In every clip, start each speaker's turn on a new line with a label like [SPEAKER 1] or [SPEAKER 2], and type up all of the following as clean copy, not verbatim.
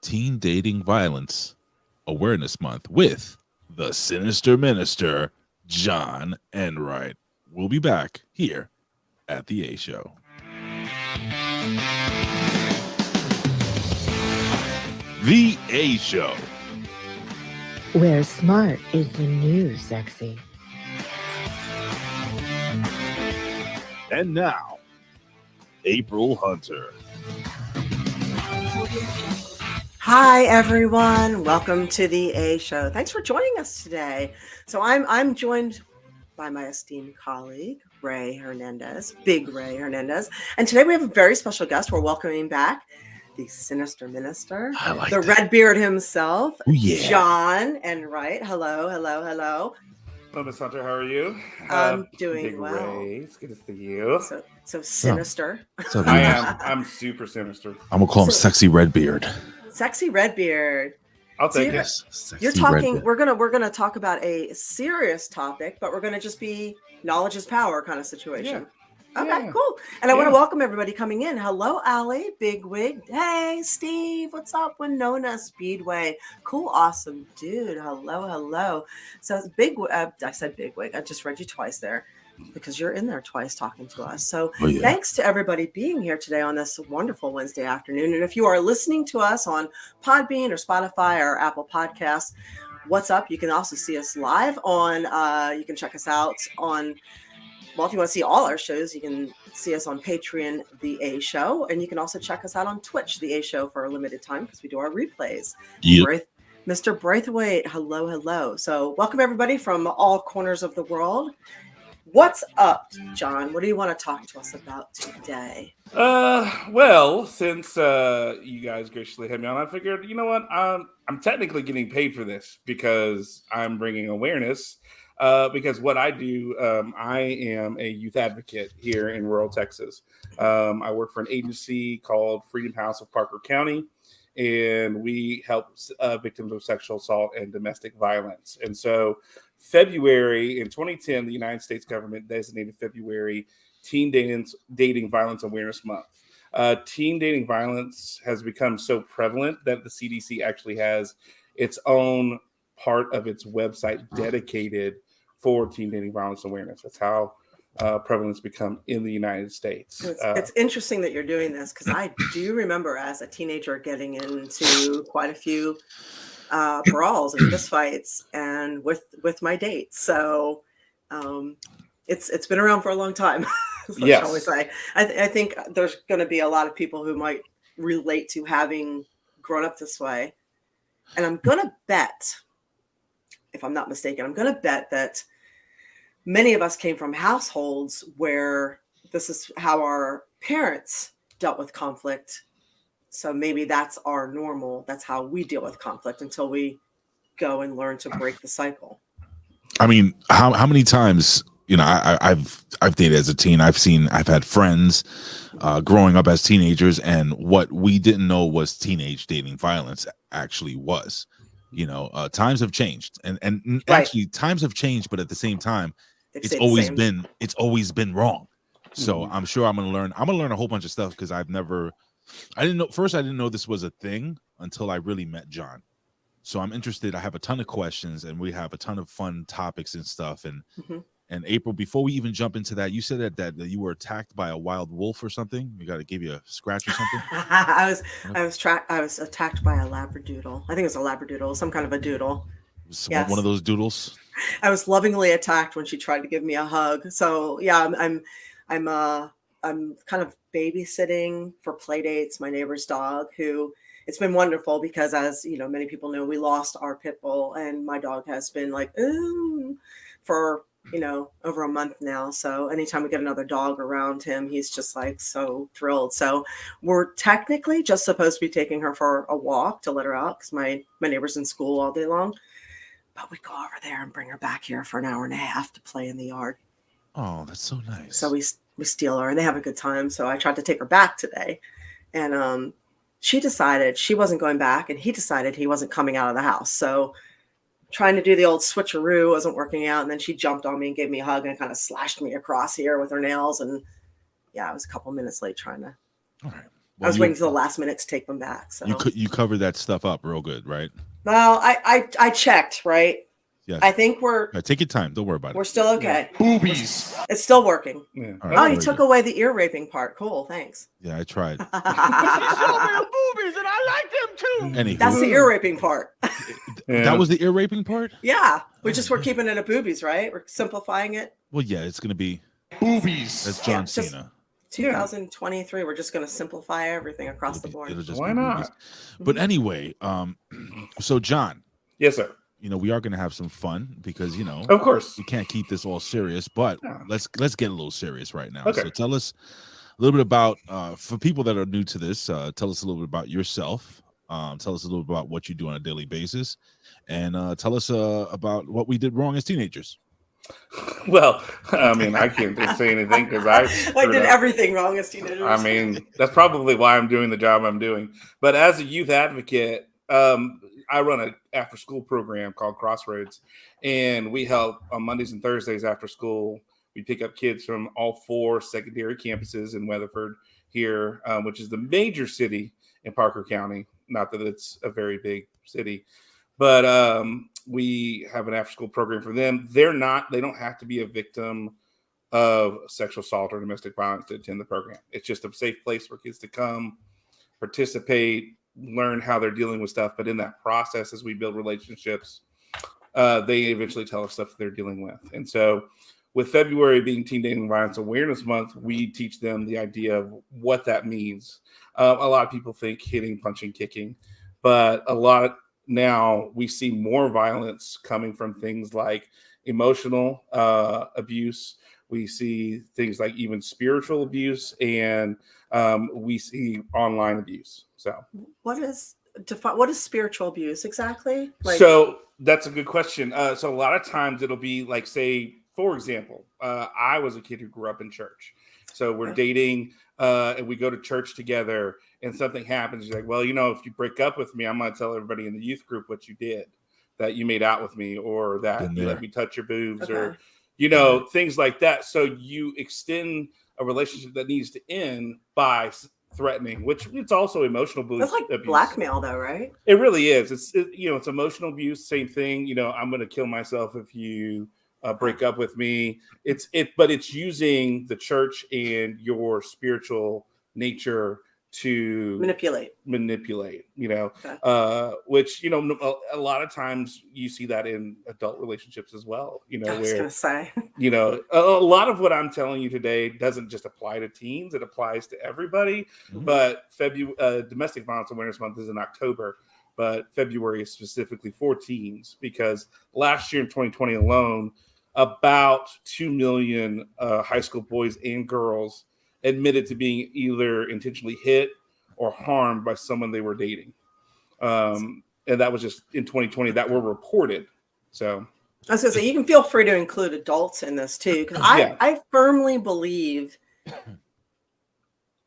[SPEAKER 1] Teen Dating Violence Awareness Month with the sinister minister, John Enright. We'll be back here at the A Show. The A Show,
[SPEAKER 2] where smart is the new sexy.
[SPEAKER 1] And now, April Hunter.
[SPEAKER 3] Hi, everyone. Welcome to the A Show. Thanks for joining us today. So I'm joined by my esteemed colleague, Ray Hernandez, Big Ray Hernandez. And today we have a very special guest. We're welcoming back the sinister minister, the red beard himself, John Enright. Hello.
[SPEAKER 4] Hello, Miss Hunter. How are you?
[SPEAKER 3] I'm doing
[SPEAKER 4] Big
[SPEAKER 3] well.
[SPEAKER 4] Ray. It's good to see you.
[SPEAKER 3] So sinister.
[SPEAKER 4] I am. I'm super sinister.
[SPEAKER 1] I'm gonna call him Sexy Redbeard.
[SPEAKER 3] Sexy Redbeard.
[SPEAKER 4] I'll take it.
[SPEAKER 3] You're talking. We're gonna talk about a serious topic, but we're gonna just be knowledge is power kind of situation.
[SPEAKER 4] Yeah.
[SPEAKER 3] Okay, cool. And I want to welcome everybody coming in. Hello, Allie, Bigwig. Hey, Steve. What's up, Winona Speedway? Cool, awesome dude. Hello. So I said Bigwig. I just read you twice there because you're in there twice talking to us. So Thanks to everybody being here today on this wonderful Wednesday afternoon. And if you are listening to us on Podbean or Spotify or Apple Podcasts, what's up? You can also see us live on, you can check us out on, well, if you want to see all our shows, you can see us on Patreon, The A Show. And you can also check us out on Twitch, The A Show, for a limited time because we do our replays.
[SPEAKER 1] Yep.
[SPEAKER 3] Mr. Braithwaite, hello. So welcome everybody from all corners of the world. What's up, John? What do you want to talk to us about today?
[SPEAKER 4] Well, since you guys graciously had me on, I figured, you know what? I'm technically getting paid for this because I'm bringing awareness. Because what I do, I am a youth advocate here in rural Texas. I work for an agency called Freedom House of Parker County, and we help victims of sexual assault and domestic violence. And so February in 2010, the United States government designated February Teen Dating Violence Awareness Month. Teen dating violence has become so prevalent that the CDC actually has its own part of its website dedicated for teen dating violence awareness. That's how prevalent it's become in the United States.
[SPEAKER 3] It's interesting that you're doing this because I do remember as a teenager getting into quite a few brawls and fistfights and with my dates. So it's been around for a long time. Shall we say? I think there's going to be a lot of people who might relate to having grown up this way. And I'm going to bet, if I'm not mistaken, that many of us came from households where this is how our parents dealt with conflict. So maybe that's our normal. That's how we deal with conflict until we go and learn to break the cycle.
[SPEAKER 1] I mean, how many times, you know, I've dated as a teen. I've had friends growing up as teenagers, and what we didn't know was teenage dating violence actually was. You know, times have changed, and actually times have changed, but at the same time, it's always been wrong. So I'm sure I'm gonna learn a whole bunch of stuff because I didn't know this was a thing until I really met John. So I'm interested. I have a ton of questions, and we have a ton of fun topics and stuff. And April, before we even jump into that, you said that you were attacked by a wild wolf or something. We got to give you a scratch or something.
[SPEAKER 3] I was attacked by a labradoodle. I think it was a labradoodle, some kind of a doodle.
[SPEAKER 1] Yes. One of those doodles.
[SPEAKER 3] I was lovingly attacked when she tried to give me a hug. So yeah, I'm kind of babysitting for play dates my neighbor's dog, who it's been wonderful because, as you know, many people know, we lost our pit bull, and my dog has been like for over a month now. So anytime we get another dog around him, he's just like so thrilled. So we're technically just supposed to be taking her for a walk to let her out because my neighbor's in school all day long. But we go over there and bring her back here for an hour and a half to play in the yard.
[SPEAKER 1] Oh, that's so nice.
[SPEAKER 3] So we steal her and they have a good time. So I tried to take her back today. And she decided she wasn't going back, and he decided he wasn't coming out of the house. So trying to do the old switcheroo wasn't working out. And then she jumped on me and gave me a hug and kind of slashed me across here with her nails. And yeah, I was a couple minutes late trying to I was waiting till the last minute to take them back. So
[SPEAKER 1] you covered that stuff up real good, right?
[SPEAKER 3] well, I checked, right?
[SPEAKER 1] Yes.
[SPEAKER 3] I think we're
[SPEAKER 1] take your time. Don't worry about it.
[SPEAKER 3] We're still okay.
[SPEAKER 5] Boobies.
[SPEAKER 3] It's still working.
[SPEAKER 4] Yeah.
[SPEAKER 1] All right,
[SPEAKER 3] Oh, you
[SPEAKER 1] very
[SPEAKER 3] took
[SPEAKER 1] good.
[SPEAKER 3] away the ear raping part. Cool, thanks.
[SPEAKER 1] Yeah, I tried.
[SPEAKER 5] She showed me the boobies, and I like them too.
[SPEAKER 1] Anywho,
[SPEAKER 3] That's the ear raping part.
[SPEAKER 1] that was the ear raping part.
[SPEAKER 3] Yeah, we're keeping it at boobies, right? We're simplifying it.
[SPEAKER 1] Well, yeah, it's gonna be
[SPEAKER 5] Boobies.
[SPEAKER 1] that's John
[SPEAKER 3] Yeah, just-
[SPEAKER 1] Cena.
[SPEAKER 3] 2023. We're just going to simplify everything across the board.
[SPEAKER 1] It'll just
[SPEAKER 4] Why
[SPEAKER 1] be
[SPEAKER 4] not?
[SPEAKER 1] movies. But anyway, so John,
[SPEAKER 4] Yes, sir.
[SPEAKER 1] we are gonna have some fun because
[SPEAKER 4] Of course.
[SPEAKER 1] we can't keep this all serious, but
[SPEAKER 4] Yeah.
[SPEAKER 1] let's get a little serious right now.
[SPEAKER 4] Okay.
[SPEAKER 1] So tell us a little bit about for people that are new to this, tell us a little bit about yourself. Tell us a little bit about what you do on a daily basis, and tell us about what we did wrong as teenagers.
[SPEAKER 4] Well, I mean, I can't say anything because I
[SPEAKER 3] did everything wrong as teenagers.
[SPEAKER 4] I mean, that's probably why I'm doing the job I'm doing. But as a youth advocate, I run an after-school program called Crossroads, and we help on Mondays and Thursdays after school. We pick up kids from all 4 secondary campuses in Weatherford here, which is the major city in Parker County. Not that it's a very big city, but we have an after-school program for them. They don't have to be a victim of sexual assault or domestic violence to attend the program. It's just a safe place for kids to come, participate, learn how they're dealing with stuff. But in that process, as we build relationships, they eventually tell us stuff they're dealing with. And so with February being Teen Dating Violence Awareness Month, we teach them the idea of what that means. A lot of people think hitting, punching, kicking, but now we see more violence coming from things like emotional abuse. We see things like even spiritual abuse, and we see online abuse. So
[SPEAKER 3] what is spiritual abuse exactly?
[SPEAKER 4] So that's a good question. So a lot of times it'll be like, say, for example, I was a kid who grew up in church. So we're dating and we go to church together and something happens. You're like, well, if you break up with me, I'm going to tell everybody in the youth group what you did, that you made out with me, or that you let me touch your boobs, or, things like that. So you extend a relationship that needs to end by threatening, which it's also emotional abuse.
[SPEAKER 3] That's like
[SPEAKER 4] abuse.
[SPEAKER 3] Blackmail though, right?
[SPEAKER 4] It really is. It's emotional abuse. Same thing. I'm going to kill myself if you break up with me. But it's using the church and your spiritual nature to
[SPEAKER 3] manipulate,
[SPEAKER 4] okay. Which, a lot of times you see that in adult relationships as well,
[SPEAKER 3] I was gonna say,
[SPEAKER 4] a lot of what I'm telling you today doesn't just apply to teens, it applies to everybody. Mm-hmm. But Domestic Violence Awareness Month is in October, but February is specifically for teens, because last year in 2020 alone, about 2 million high school boys and girls admitted to being either intentionally hit or harmed by someone they were dating. And that was just in 2020 that were reported. So
[SPEAKER 3] I was going to say, you can feel free to include adults in this too, because I firmly believe,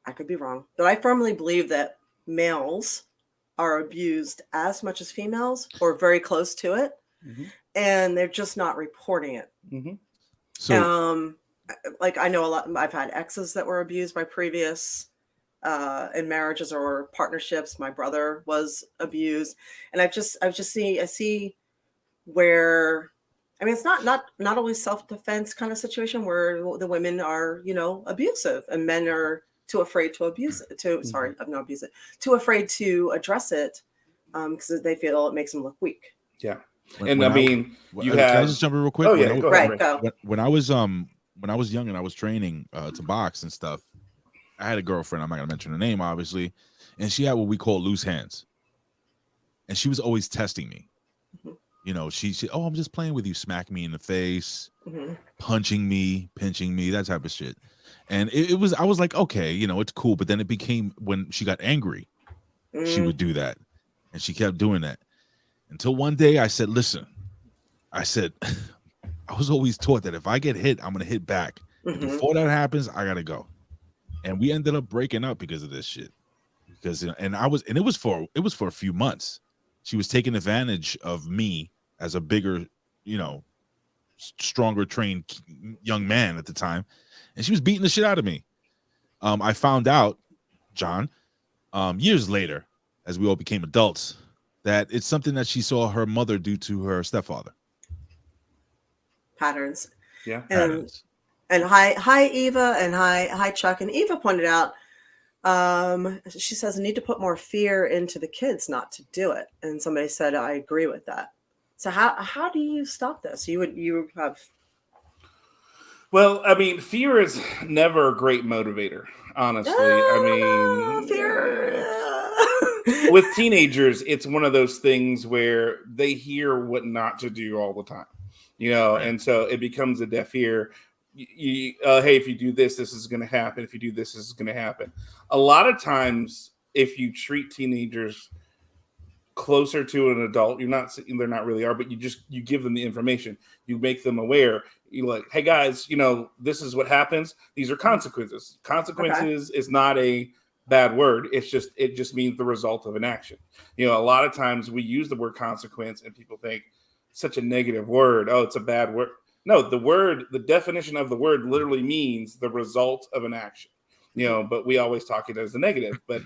[SPEAKER 3] I could be wrong, but I firmly believe that males are abused as much as females, or very close to it. Mm-hmm. And they're just not reporting it.
[SPEAKER 4] Mm-hmm.
[SPEAKER 3] So, I know a lot. I've had exes that were abused by previous in marriages or partnerships. My brother was abused, and I see where, I mean, it's not always self-defense kind of situation where the women are, abusive, and men are too afraid to abuse it. Too afraid to address it because they feel it makes them look weak.
[SPEAKER 4] Yeah.
[SPEAKER 1] Can I just jump in real quick?
[SPEAKER 4] Oh yeah, go ahead.
[SPEAKER 3] Go.
[SPEAKER 1] When I was young and I was training to box and stuff, I had a girlfriend. I'm not gonna mention her name, obviously, and she had what we call loose hands, and she was always testing me. Mm-hmm. She said, "Oh, I'm just playing with you," smack me in the face, mm-hmm. punching me, pinching me, that type of shit. And I was like, okay, it's cool. But then it became, when she got angry, she would do that, and she kept doing that. Until one day I said, listen, I was always taught that if I get hit, I'm going to hit back. Mm-hmm. And before that happens, I got to go. And we ended up breaking up because of this shit. Because, it was for a few months. She was taking advantage of me as a bigger, stronger trained young man at the time. And she was beating the shit out of me. I found out, John, years later, as we all became adults, that it's something that she saw her mother do to her stepfather.
[SPEAKER 3] Patterns.
[SPEAKER 4] Yeah.
[SPEAKER 1] Patterns.
[SPEAKER 3] And hi Eva, and hi Chuck. And Eva pointed out, she says, I need to put more fear into the kids not to do it. And somebody said, I agree with that. So how do you stop this? You have.
[SPEAKER 4] Well, I mean, fear is never a great motivator, honestly. I mean,
[SPEAKER 3] fear.
[SPEAKER 4] With teenagers, it's one of those things where they hear what not to do all the time,
[SPEAKER 1] Right.
[SPEAKER 4] and so it becomes a deaf ear. Hey, if you do this, this is going to happen. If you do this, this is going to happen. A lot of times, if you treat teenagers closer to an adult, they're not really are, but you give them the information, you make them aware. You're like, hey guys, this is what happens. These are consequences. Consequences is not a bad word. It just means the result of an action. A lot of times we use the word consequence and people think such a negative word. Oh, it's a bad word. No, the definition of the word literally means the result of an action. But we always talk it as a negative. But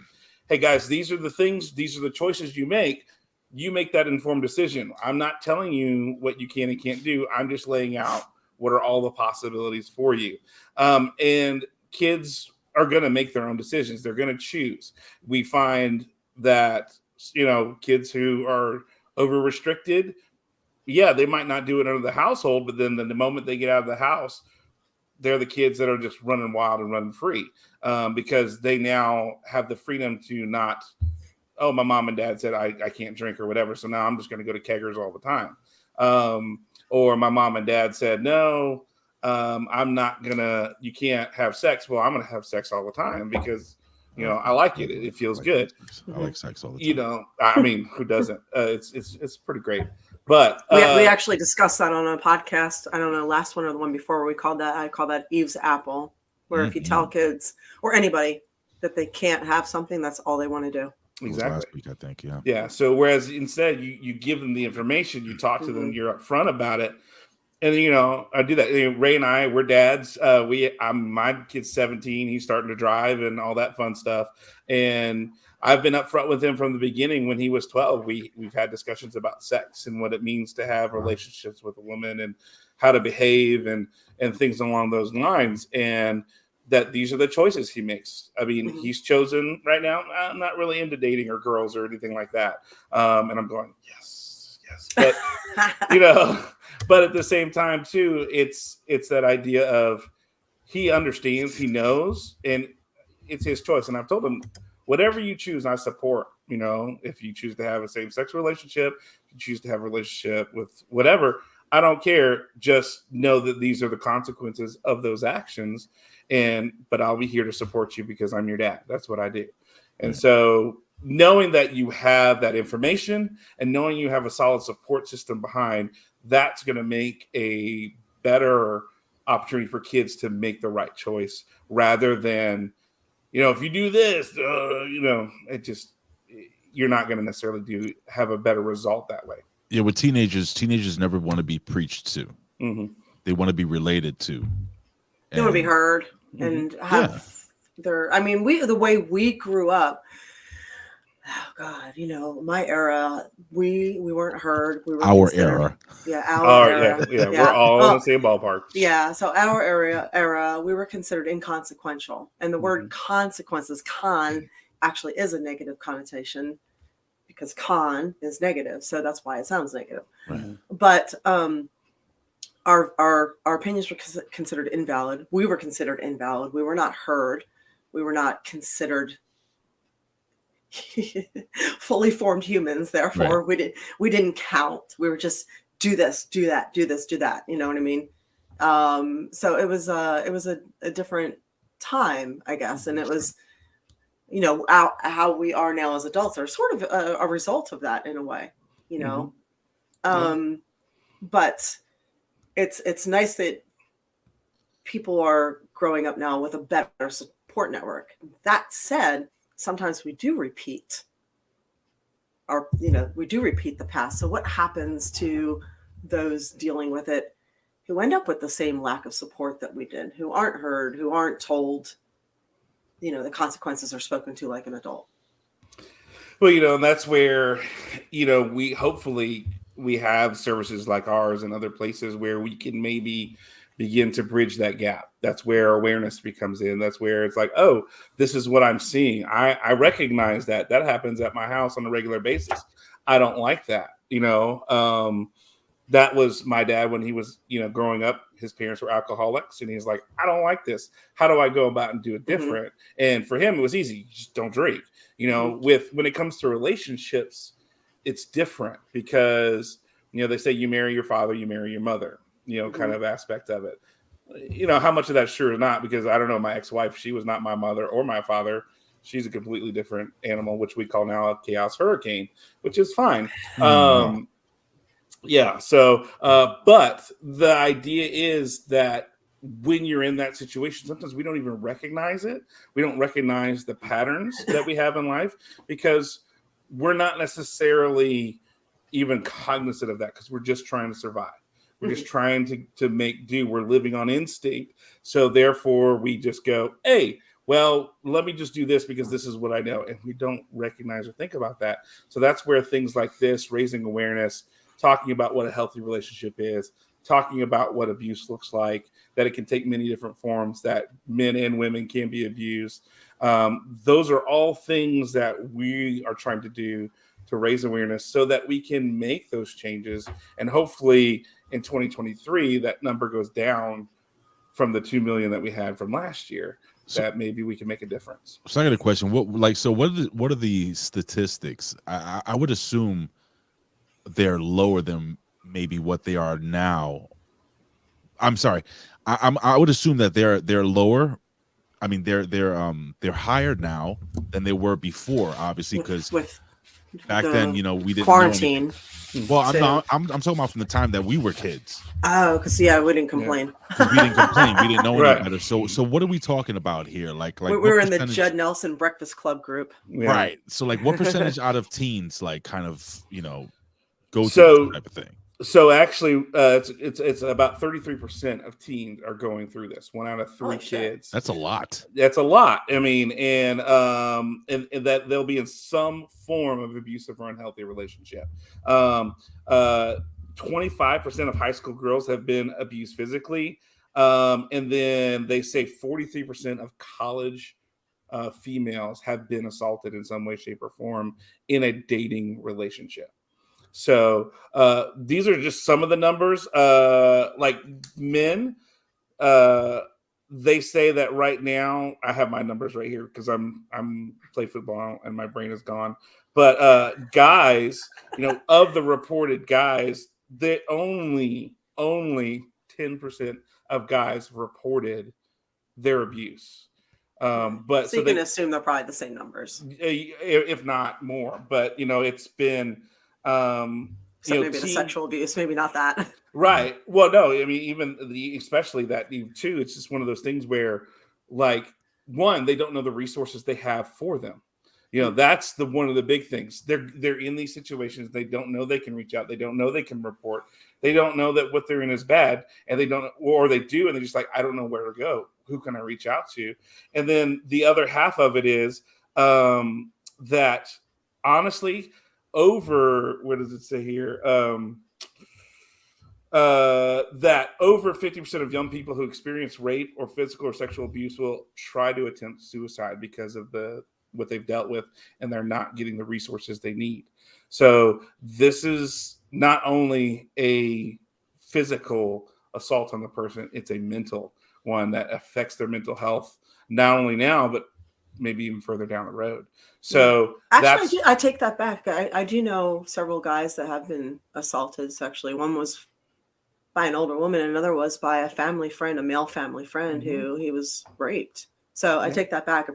[SPEAKER 4] hey guys, these are the things, these are the choices you make. You make that informed decision. I'm not telling you what you can and can't do. I'm just laying out what are all the possibilities for you. And kids are going to make their own decisions. They're going to choose. We find that, kids who are over restricted, yeah, they might not do it under the household, but then the moment they get out of the house, they're the kids that are just running wild and running free, because they now have the freedom to not, oh, my mom and dad said I can't drink or whatever, so now I'm just going to go to keggers all the time. Or my mom and dad said, no, I'm not going to, you can't have sex. Well, I'm going to have sex all the time because, I like it. It feels good.
[SPEAKER 1] I like sex all the time.
[SPEAKER 4] I mean, who doesn't? It's pretty great. But
[SPEAKER 3] we actually discussed that on a podcast. I don't know, last one or the one before, I call that Eve's Apple, where if you tell kids or anybody that they can't have something, that's all they want to do.
[SPEAKER 4] Exactly.
[SPEAKER 1] Last week, I think, yeah.
[SPEAKER 4] Yeah. So whereas instead you give them the information, you talk to them, you're upfront about it. And I do that. Ray and I, we're dads. My kid's 17. He's starting to drive and all that fun stuff. And I've been upfront with him from the beginning. When he was 12, we've had discussions about sex and what it means to have relationships with a woman and how to behave and things along those lines. And that these are the choices he makes. I mean, he's chosen right now. I'm not really into dating or girls or anything like that. And I'm going, yes. But, but at the same time too, it's that idea of he understands, he knows, and it's his choice. And I've told him, whatever you choose, I support. If you choose to have a same-sex relationship, if you choose to have a relationship with whatever, I don't care. Just know that these are the consequences of those actions. But I'll be here to support you because I'm your dad. That's what I do. And so knowing that you have that information and knowing you have a solid support system behind, that's going to make a better opportunity for kids to make the right choice rather than, if you do this, it just, you're not going to necessarily have a better result that way.
[SPEAKER 1] Yeah, with teenagers never want to be preached to.
[SPEAKER 4] Mm-hmm.
[SPEAKER 1] They want to be related to.
[SPEAKER 3] They want to be heard and have the way we grew up. Oh God, my era, we weren't heard. We were
[SPEAKER 1] our era.
[SPEAKER 3] Yeah, our era.
[SPEAKER 4] Yeah. We're all in the same ballpark.
[SPEAKER 3] Yeah, so our era, we were considered inconsequential. And the word consequences, con, actually is a negative connotation because con is negative. So that's why it sounds negative.
[SPEAKER 1] Right.
[SPEAKER 3] But our opinions were considered invalid. We were considered invalid. We were not heard. We were not considered fully formed humans. Therefore, we didn't count. We were just do this, do that, do this, do that. You know what I mean? So it was a different time, I guess, and it was, how we are now as adults are sort of a result of that in a way, But it's nice that people are growing up now with a better support network. That said, sometimes we do repeat the past. So what happens to those dealing with it who end up with the same lack of support that we did, who aren't heard, who aren't told, the consequences are spoken to like an adult?
[SPEAKER 4] Well, and that's where, we hopefully we have services like ours and other places where we can maybe begin to bridge that gap. That's where awareness becomes in. That's where it's like, oh, this is what I'm seeing. I recognize that happens at my house on a regular basis. I don't like that. That was my dad when he was, growing up. His parents were alcoholics, and he's like, I don't like this. How do I go about and do it different? Mm-hmm. And for him, it was easy. Just don't drink. When it comes to relationships, it's different because, they say you marry your father, you marry your mother, mm-hmm. kind of aspect of it. How much of that's true or not, because I don't know, my ex-wife, she was not my mother or my father. She's a completely different animal, which we call now a chaos hurricane, which is fine. Mm-hmm. Yeah. So, but the idea is that when you're in that situation, sometimes we don't even recognize it. We don't recognize the patterns that we have in life because we're not necessarily even cognizant of that because we're just trying to survive. We're just trying to make do. We're living on instinct. So therefore we just go, hey, well, let me just do this because this is what I know. And we don't recognize or think about that. So that's where things like this, raising awareness, talking about what a healthy relationship is, talking about what abuse looks like, that it can take many different forms, that men and women can be abused. Those are all things that we are trying to do to raise awareness so that we can make those changes. And hopefully in 2023, that number goes down from the 2 million that we had from last year, that maybe we can make a difference.
[SPEAKER 1] So I got a question. What are the statistics? I would assume they're lower than maybe what they are now. I'm sorry. I would assume that they're lower. I mean, they're higher now than they were before, obviously, because back then, we didn't
[SPEAKER 3] quarantine.
[SPEAKER 1] Know well, I'm talking about from the time that we were kids.
[SPEAKER 3] Oh, because we didn't complain.
[SPEAKER 1] Yeah. We didn't complain. We didn't know
[SPEAKER 4] right.
[SPEAKER 1] any better. So what are we talking about here? Like
[SPEAKER 3] we were in the Judd Nelson Breakfast Club group,
[SPEAKER 1] right? So what percentage out of teens kind of go through this type of thing?
[SPEAKER 4] So actually, it's about 33% of teens are going through this. 1 out of 3 kids.
[SPEAKER 1] That's a lot.
[SPEAKER 4] That's a lot. I mean, and that they'll be in some form of abusive or unhealthy relationship. 25% of high school girls have been abused physically, and then they say 43% of college females have been assaulted in some way, shape, or form in a dating relationship. So these are just some of the numbers. Like men, they say that right now, I have my numbers right here because I'm play football and my brain is gone. But guys, of the reported guys, they only 10% of guys reported their abuse. But
[SPEAKER 3] so you can assume they're probably the same numbers,
[SPEAKER 4] if not more. But it's been.
[SPEAKER 3] So maybe the sexual abuse, maybe not that.
[SPEAKER 4] Right. Well, no, I mean, even especially that too, it's just one of those things where, like, one, they don't know the resources they have for them. That's one of the big things. They're in these situations. They don't know they can reach out. They don't know they can report. They don't know that what they're in is bad, and they don't, or they do, and they're just like, I don't know where to go. Who can I reach out to? And then the other half of it is that honestly, over, what does it say here? That over 50% of young people who experience rape or physical or sexual abuse will try to attempt suicide because of what they've dealt with, and they're not getting the resources they need. So this is not only a physical assault on the person, it's a mental one that affects their mental health, not only now, but maybe even further down the road. So
[SPEAKER 3] actually, I take that back. I do know several guys that have been assaulted sexually. One was by an older woman, and another was by a family friend, a male family friend, who he was raped. So I take that back.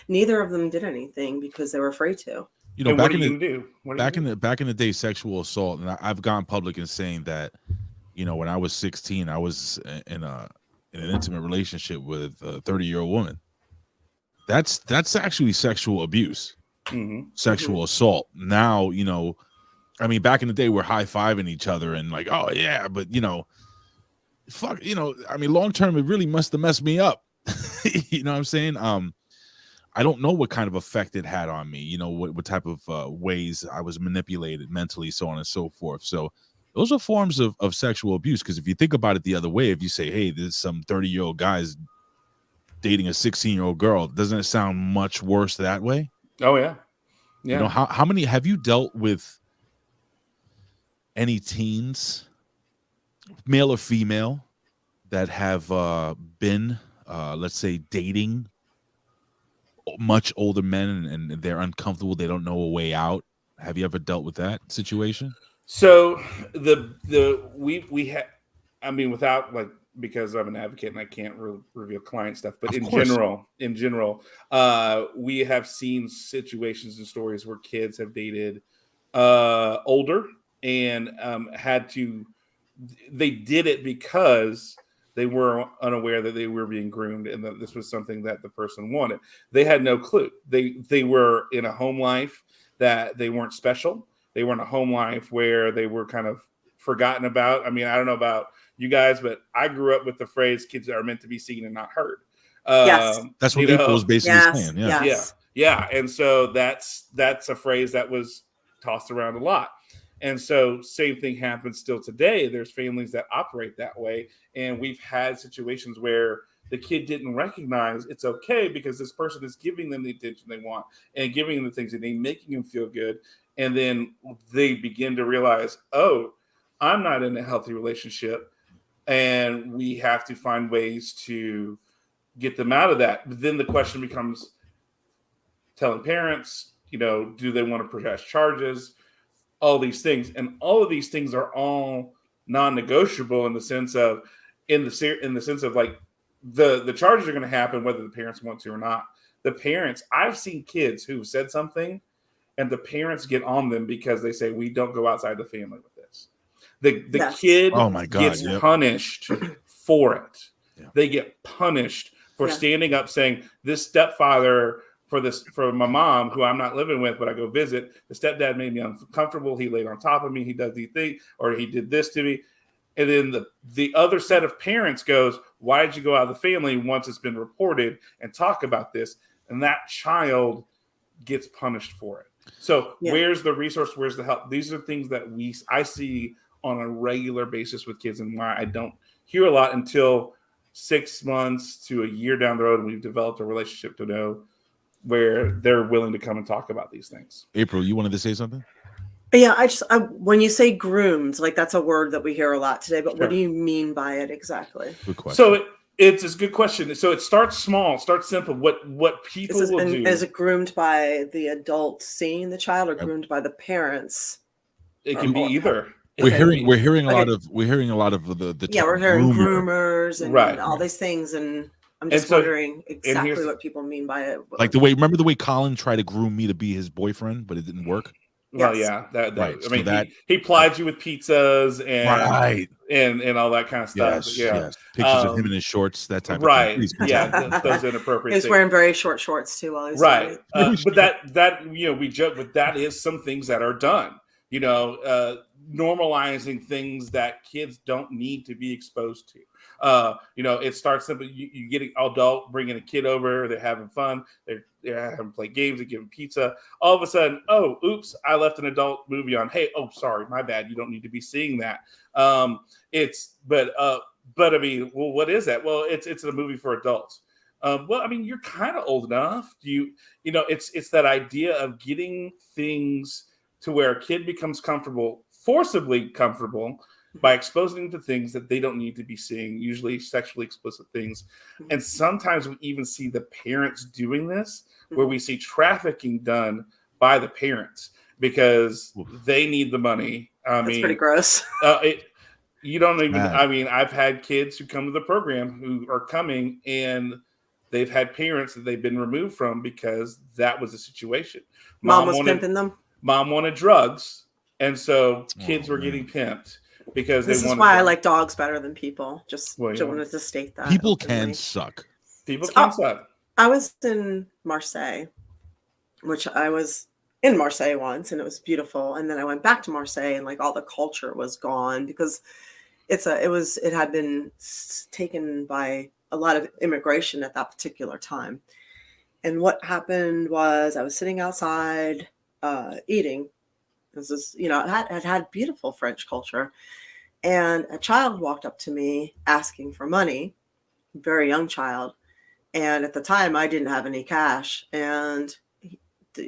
[SPEAKER 3] Neither of them did anything because they were afraid to.
[SPEAKER 1] Back in the day, sexual assault, and I've gone public in saying that, when I was 16, I was in an intimate relationship with a 30-year-old woman. That's actually sexual abuse, sexual assault. Now, I mean, back in the day, we're high-fiving each other and like, oh yeah, but fuck, I mean, long term, it really must have messed me up. You know what I'm saying? I don't know what kind of effect it had on me, you know, what type of ways I was manipulated mentally, so on and so forth. So those are forms of sexual abuse. Because if you think about it the other way, if you say, hey, there's some 30-year-old guys dating a 16-year-old girl, doesn't it sound much worse that way?
[SPEAKER 4] Oh yeah. Yeah.
[SPEAKER 1] You know, how many have you dealt with any teens, male or female, that have been, let's say, dating much older men and they're uncomfortable, they don't know a way out? Have you ever dealt with that situation?
[SPEAKER 4] So we have, I mean, without like, because I'm an advocate and I can't reveal client stuff, but
[SPEAKER 1] Of
[SPEAKER 4] in
[SPEAKER 1] course.
[SPEAKER 4] general, we have seen situations and stories where kids have dated older and they did it because they were unaware that they were being groomed and that this was something that the person wanted. They had no clue. They were in a home life that they weren't special. They were in a home life where they were kind of forgotten about. I mean, I don't know about you guys, but I grew up with the phrase "kids are meant to be seen and not heard."
[SPEAKER 3] Yes.
[SPEAKER 1] That's what April was basically saying. Yeah.
[SPEAKER 3] Yes.
[SPEAKER 4] Yeah. And so that's a phrase that was tossed around a lot. And so same thing happens still today. There's families that operate that way. And we've had situations where the kid didn't recognize it's okay because this person is giving them the attention they want and giving them the things that they making them feel good. And then they begin to realize, oh, I'm not in a healthy relationship. And we have to find ways to get them out of that. But then the question becomes telling parents, you know, do they want to press charges? All these things, and all of these things are all non-negotiable in the sense of like the charges are going to happen whether the parents want to or not. The parents, I've seen kids who've said something and the parents get on them because they say we don't go outside the family with this. The kid
[SPEAKER 1] Oh my God,
[SPEAKER 4] gets
[SPEAKER 1] yep.
[SPEAKER 4] punished for it.
[SPEAKER 1] Yeah.
[SPEAKER 4] They get punished for standing up saying this stepfather for my mom, who I'm not living with, but I go visit, the stepdad made me uncomfortable. He laid on top of me. He does these things, or he did this to me. And then the other set of parents goes, why did you go out of the family once it's been reported and talk about this? And that child gets punished for it. So where's the resource? Where's the help? These are things that I see on a regular basis with kids, and why I don't hear a lot until 6 months to a year down the road, and we've developed a relationship to know where they're willing to come and talk about these things.
[SPEAKER 1] April, you wanted to say something?
[SPEAKER 3] Yeah, when you say groomed, like that's a word that we hear a lot today, but what do you mean by it exactly?
[SPEAKER 1] Good question.
[SPEAKER 4] So it's a good question. So it starts small, starts simple. What people will do.
[SPEAKER 3] Is it groomed by the adult seeing the child or groomed by the parents?
[SPEAKER 4] It can be either.
[SPEAKER 1] We're hearing a lot of the
[SPEAKER 3] we're hearing groomers and all these things, and I'm just wondering exactly what people mean by it.
[SPEAKER 1] Like remember the way Colin tried to groom me to be his boyfriend, but it didn't work?
[SPEAKER 4] Well, yeah, right. I mean, he plied you with pizzas and all that kind of stuff.
[SPEAKER 1] Yes. Pictures of him in his shorts, that type of thing. Please,
[SPEAKER 4] yeah, those inappropriate
[SPEAKER 3] things. He was wearing very short shorts too while he was
[SPEAKER 4] doing it. But that we joke, but that is some things that are done. You know, normalizing things that kids don't need to be exposed to. You know, it starts simply. You get an adult bringing a kid over. They're having fun. They're having play games. They give them pizza. All of a sudden, oh, oops! I left an adult movie on. Hey, oh, sorry, my bad. You don't need to be seeing that. But I mean, well, what is that? Well, it's a movie for adults. Well, I mean, you're kind of old enough. You know, it's that idea of getting things to where a kid becomes comfortable, forcibly comfortable, by exposing them to things that they don't need to be seeing, usually sexually explicit things. And sometimes we even see the parents doing this, where we see trafficking done by the parents because they need the money.
[SPEAKER 3] That's pretty gross.
[SPEAKER 4] You don't even, I mean, I've had kids who come to the program who are coming and they've had parents that they've been removed from because that was the situation.
[SPEAKER 3] Mom was pimping them.
[SPEAKER 4] Mom wanted drugs. And so kids were getting pimped. Because
[SPEAKER 3] this is why I like dogs better than people. Just wanted to state that.
[SPEAKER 1] People can suck.
[SPEAKER 4] People can suck.
[SPEAKER 3] I was in Marseille, which I was in Marseille once, and it was beautiful. And then I went back to Marseille, and like all the culture was gone because it had been taken by a lot of immigration at that particular time. And what happened was I was sitting outside eating. This is, it had beautiful French culture. And a child walked up to me asking for money, a very young child. And at the time, I didn't have any cash. And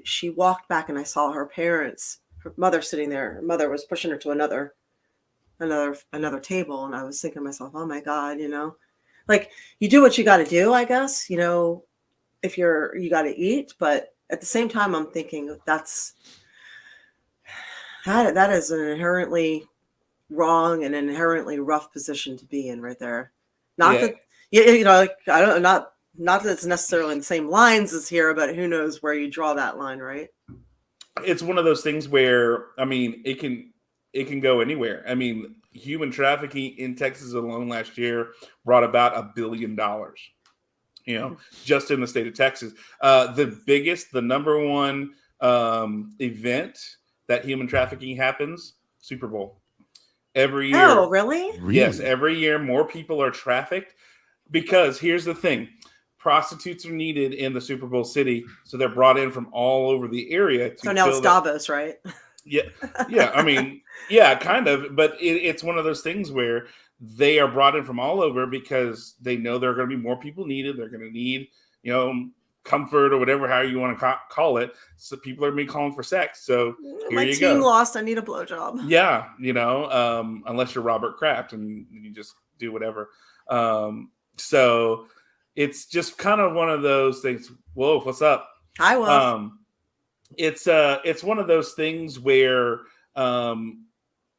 [SPEAKER 3] she walked back, and I saw her parents, her mother sitting there. Her mother was pushing her to another table. And I was thinking to myself, oh my God, like, you do what you got to do, I guess, if you got to eat. But at the same time, I'm thinking that is an inherently wrong and inherently rough position to be in right there. Not that, like, I don't, not that it's necessarily in the same lines as here, but who knows where you draw that line, right?
[SPEAKER 4] It's one of those things where, I mean, it can go anywhere. I mean, human trafficking in Texas alone last year brought about $1 billion, just in the state of Texas. The number one event that human trafficking happens, Super Bowl. Every year.
[SPEAKER 3] Oh, really?
[SPEAKER 4] Yes, every year more people are trafficked, because here's the thing. Prostitutes are needed in the Super Bowl city, so they're brought in from all over the area.
[SPEAKER 3] So now it's Davos, right?
[SPEAKER 4] Yeah. I mean, yeah, kind of. But it's one of those things where they are brought in from all over because they know there are going to be more people needed. They're going to need, comfort or whatever, how you want to call it. So people are going to be calling for sex. So here
[SPEAKER 3] my
[SPEAKER 4] you
[SPEAKER 3] team
[SPEAKER 4] go.
[SPEAKER 3] Lost. I need a blowjob.
[SPEAKER 4] Yeah, unless you're Robert Kraft and you just do whatever. So it's just kind of one of those things. Whoa, what's up?
[SPEAKER 3] Hi, Wolf.
[SPEAKER 4] It's one of those things where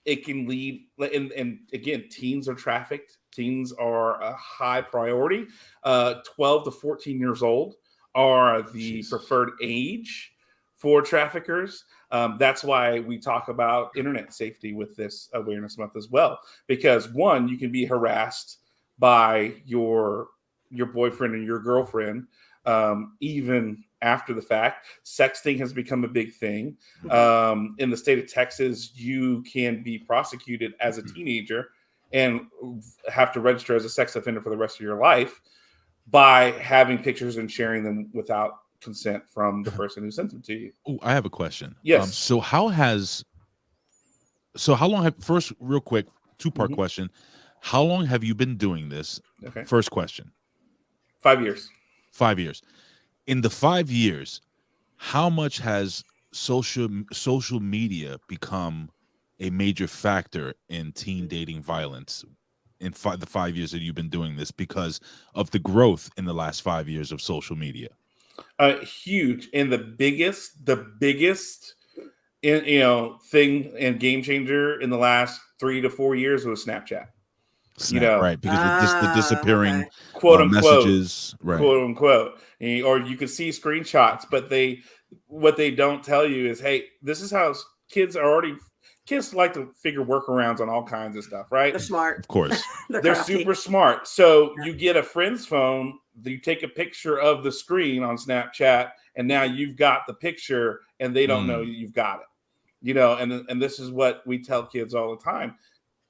[SPEAKER 4] it can lead, and again, teens are trafficked. Teens are a high priority. 12 to 14 years old are the preferred age for traffickers. That's why we talk about internet safety with this awareness month as well, because one, you can be harassed by your boyfriend and your girlfriend, even after the fact. Sexting has become a big thing. In the state of Texas, you can be prosecuted as a teenager and have to register as a sex offender for the rest of your life by having pictures and sharing them without consent from the person who sent them to you.
[SPEAKER 1] Oh, I have a question.
[SPEAKER 4] Yes.
[SPEAKER 1] So how long have, first, real quick, two-part question. How long have you been doing this?
[SPEAKER 4] Okay.
[SPEAKER 1] First question.
[SPEAKER 4] 5 years.
[SPEAKER 1] 5 years. In the 5 years, how much has social media become a major factor in teen dating violence in the 5 years that you've been doing this, because of the growth in the last 5 years of social media?
[SPEAKER 4] Huge. And the biggest thing and game changer in the last 3 to 4 years was Snapchat.
[SPEAKER 1] Right, because the disappearing
[SPEAKER 4] quote unquote
[SPEAKER 1] messages, right,
[SPEAKER 4] quote unquote, or you could see screenshots, but what they don't tell you is, hey, this is how kids like to figure workarounds on all kinds of stuff, right?
[SPEAKER 3] They're smart,
[SPEAKER 1] of course.
[SPEAKER 4] They're super smart. So you get a friend's phone, you take a picture of the screen on Snapchat, and now you've got the picture, and they don't know you've got it. And this is what we tell kids all the time.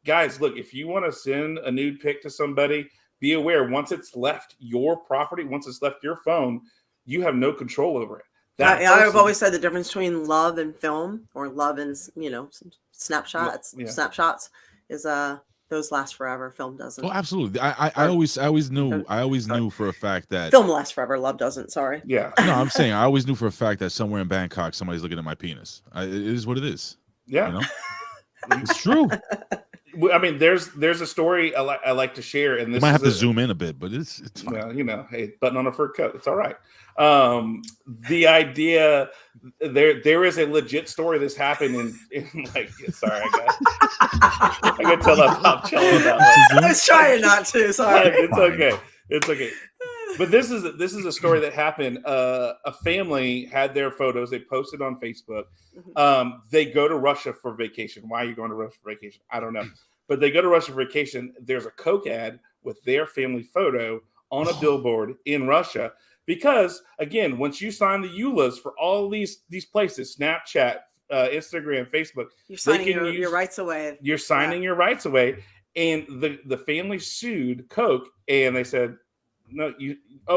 [SPEAKER 4] Guys, look, if you want to send a nude pic to somebody, be aware, once it's left your property, once it's left your phone, you have no control over it.
[SPEAKER 3] I've always said the difference between love and film, or love and snapshots.
[SPEAKER 4] Yeah.
[SPEAKER 3] Snapshots is those last forever. Film doesn't.
[SPEAKER 1] Oh, absolutely. I always knew for a fact that
[SPEAKER 3] film lasts forever. Love doesn't. Sorry.
[SPEAKER 4] Yeah.
[SPEAKER 1] No, I'm saying I always knew for a fact that somewhere in Bangkok somebody's looking at my penis. It is what it is.
[SPEAKER 4] Yeah.
[SPEAKER 1] It's true.
[SPEAKER 4] I mean, there's a story I like to share, and this
[SPEAKER 1] might have to zoom in a bit, but it's fine.
[SPEAKER 4] Hey, button on a fur coat, it's all right. The idea there is a legit story that's happened in like, sorry, I got to tell that pop cello about that.
[SPEAKER 3] I was trying not to. Sorry,
[SPEAKER 4] it's okay. But this is a story that happened. A family had their photos. They posted on Facebook. They go to Russia for vacation. Why are you going to Russia for vacation? I don't know. But they go to Russia for vacation. There's a Coke ad with their family photo on a billboard in Russia. Because, again, once you sign the EULAs for all these places, Snapchat, Instagram, Facebook,
[SPEAKER 3] you're signing your rights away.
[SPEAKER 4] You're signing your rights away. And the family sued Coke, and they said, no,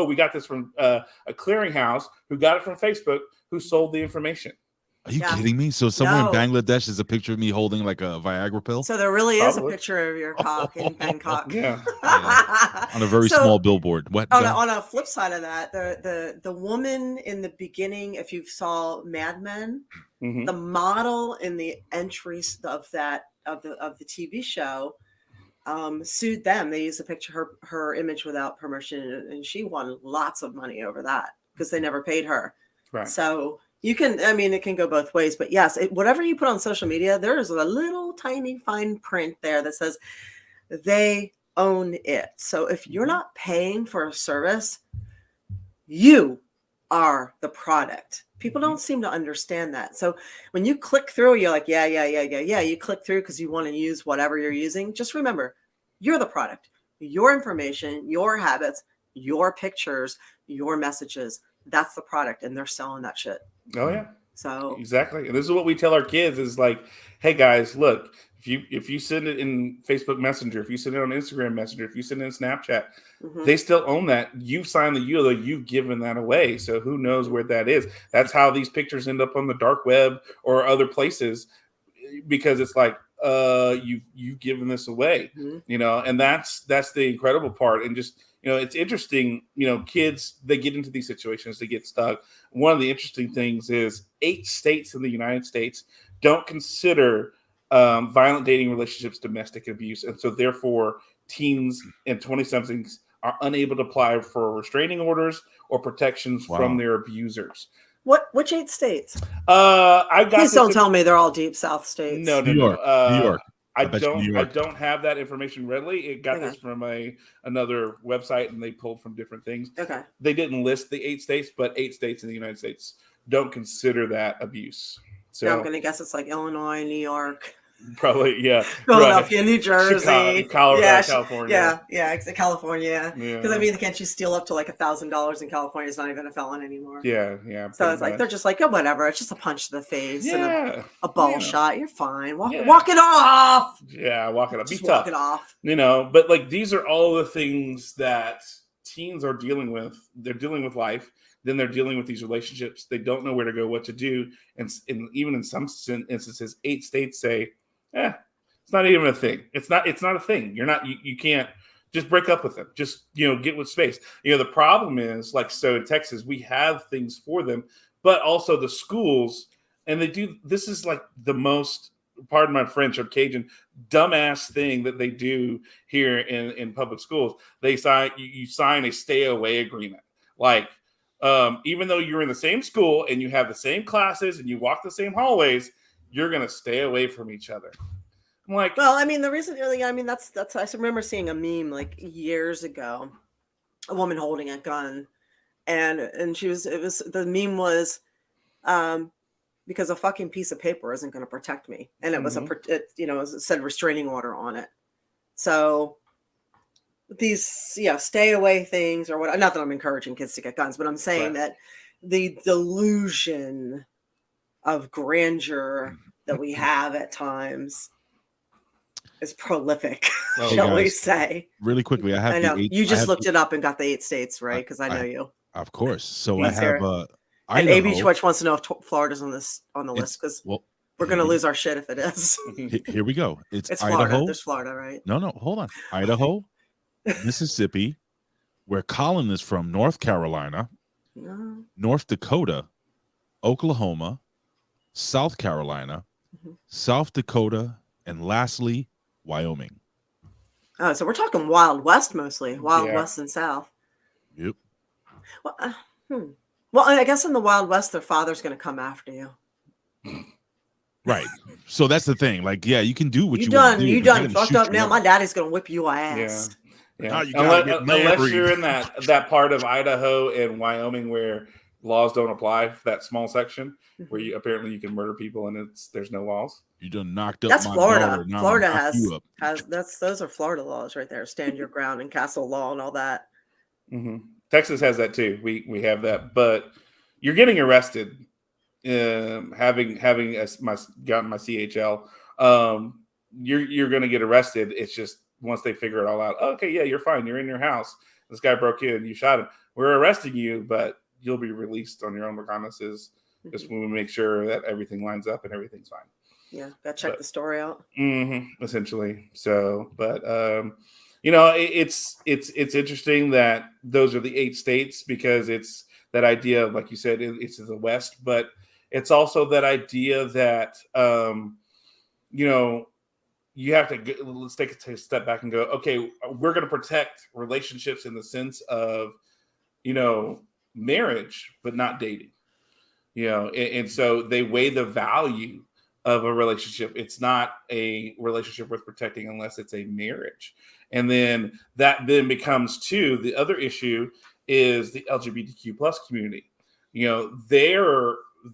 [SPEAKER 4] we got this from a clearinghouse who got it from Facebook, who sold the information.
[SPEAKER 1] Are you kidding me? So somewhere in
[SPEAKER 3] No.
[SPEAKER 1] Bangladesh is a picture of me holding like a Viagra pill
[SPEAKER 3] So there really is a
[SPEAKER 4] Probably.
[SPEAKER 3] picture of your cock in Bangkok.
[SPEAKER 4] Yeah.
[SPEAKER 1] on a very small billboard. What?
[SPEAKER 3] On a flip side of that, the woman in the beginning, if you saw Mad Men,
[SPEAKER 4] Mhm.
[SPEAKER 3] the model in the entries of the TV show sued them. They used a picture her image without permission, and she won lots of money over that because they never paid her.
[SPEAKER 4] Right.
[SPEAKER 3] So you can, I mean, it can go both ways, but yes, whatever you put on social media, there is a little tiny fine print there that says they own it. So if you're not paying for a service, you are the product. People don't seem to understand that. So when you click through, you're like, yeah. You click through because you want to use whatever you're using. Just remember, you're the product. Your information, your habits, your pictures, your messages. That's the product, and they're selling that shit.
[SPEAKER 4] Oh yeah.
[SPEAKER 3] So
[SPEAKER 4] exactly. And this is what we tell our kids is like, hey guys, look, if you send it in Facebook Messenger, if you send it on Instagram Messenger, if you send it in Snapchat, they still own that. You've signed the ULO, you've given that away. So who knows where that is? That's how these pictures end up on the dark web or other places, because it's like you've given this away, you know, and that's the incredible part. And just, you know, it's interesting, you know, kids, they get into these situations, they get stuck. One of the interesting things is 8 states in the United States don't consider violent dating relationships domestic abuse. And so therefore teens and 20-somethings are unable to apply for restraining orders or protections from their abusers.
[SPEAKER 3] Which 8 states?
[SPEAKER 4] Please
[SPEAKER 3] don't tell me they're all deep South states.
[SPEAKER 4] No.
[SPEAKER 1] New York.
[SPEAKER 4] I don't have that information readily. It got this from another website, and they pulled from different things.
[SPEAKER 3] Okay.
[SPEAKER 4] They didn't list the 8 states, but 8 states in the United States don't consider that abuse. So
[SPEAKER 3] I'm going to guess it's like Illinois, New York.
[SPEAKER 4] Probably, yeah.
[SPEAKER 3] Philadelphia,
[SPEAKER 4] right.
[SPEAKER 3] New Jersey,
[SPEAKER 4] California.
[SPEAKER 3] California. Because I mean, can't you steal up to like $1,000 in California? It's not even a felon anymore.
[SPEAKER 4] Yeah.
[SPEAKER 3] So it's like they're just like, oh, whatever. It's just a punch to the face and a ball shot. You're fine. Walk it off.
[SPEAKER 4] Yeah, walk it off.
[SPEAKER 3] Just
[SPEAKER 4] Be tough.
[SPEAKER 3] walk it off.
[SPEAKER 4] You know, but like these are all the things that teens are dealing with. They're dealing with life. Then they're dealing with these relationships. They don't know where to go, what to do, and even in some instances, 8 states say, it's not even a thing. It's not a thing. You can't just break up with them. Just, you know, get with space. You know, the problem is like, so in Texas, we have things for them, but also the schools, and this is like the most, pardon my French or Cajun, dumbass thing that they do here in public schools. You sign a stay away agreement. Like, even though you're in the same school and you have the same classes and you walk the same hallways, you're going to stay away from each other. I'm like,
[SPEAKER 3] well, I mean, the reason, I mean, that's, I remember seeing a meme like years ago, a woman holding a gun, and the meme was, because a fucking piece of paper isn't going to protect me. And it was it said restraining order on it. So these, stay away things or what, not that I'm encouraging kids to get guns, but I'm saying that the delusion of grandeur that we have at times is prolific, shall we say.
[SPEAKER 1] Really quickly, I know
[SPEAKER 3] you just looked it up and got the 8 states, right? Because I know you.
[SPEAKER 1] Of course. So I have
[SPEAKER 3] and AB Twitch wants to know if Florida's on the list, because we're going to lose our shit if it is.
[SPEAKER 1] Here we go. It's
[SPEAKER 3] Florida.
[SPEAKER 1] Idaho.
[SPEAKER 3] There's Florida, right?
[SPEAKER 1] No, hold on. Idaho, Mississippi, where Colin is from, North Carolina, North Dakota, Oklahoma, South Carolina, South Dakota, and lastly, Wyoming.
[SPEAKER 3] Oh, so we're talking Wild West mostly. Wild West and South.
[SPEAKER 1] Yep.
[SPEAKER 3] Well, I guess in the Wild West, their father's going to come after you.
[SPEAKER 1] Right. So that's the thing. Like, you can do what you
[SPEAKER 3] want
[SPEAKER 1] to do.
[SPEAKER 3] You done fucked up now. My daddy's going to whip your ass.
[SPEAKER 4] Yeah. Unless you're in that part of Idaho and Wyoming where laws don't apply for that small section, where you can murder people and there's no laws.
[SPEAKER 1] You done knocked up.
[SPEAKER 3] That's
[SPEAKER 1] my
[SPEAKER 3] Florida.
[SPEAKER 1] daughter,
[SPEAKER 3] Florida has those are Florida laws right there. Stand your ground and castle law and all that.
[SPEAKER 4] Texas has that too. We have that, but you're getting arrested. Having gotten my CHL, you're going to get arrested. It's just once they figure it all out. Okay, yeah, you're fine. You're in your house. this guy broke in, you shot him. We're arresting you, but you'll be released on your own recognizances. Just when we make sure that everything lines up and everything's fine.
[SPEAKER 3] Yeah, gotta check the story out.
[SPEAKER 4] Essentially. So, but it's interesting that those are the 8 states, because it's that idea of, like you said, it's in the West, but it's also that idea that you have to let's take a step back and go, okay, we're going to protect relationships in the sense of marriage, but not dating. And so they weigh the value of a relationship. It's not a relationship worth protecting unless it's a marriage. And then that then becomes the other issue is the LGBTQ plus community.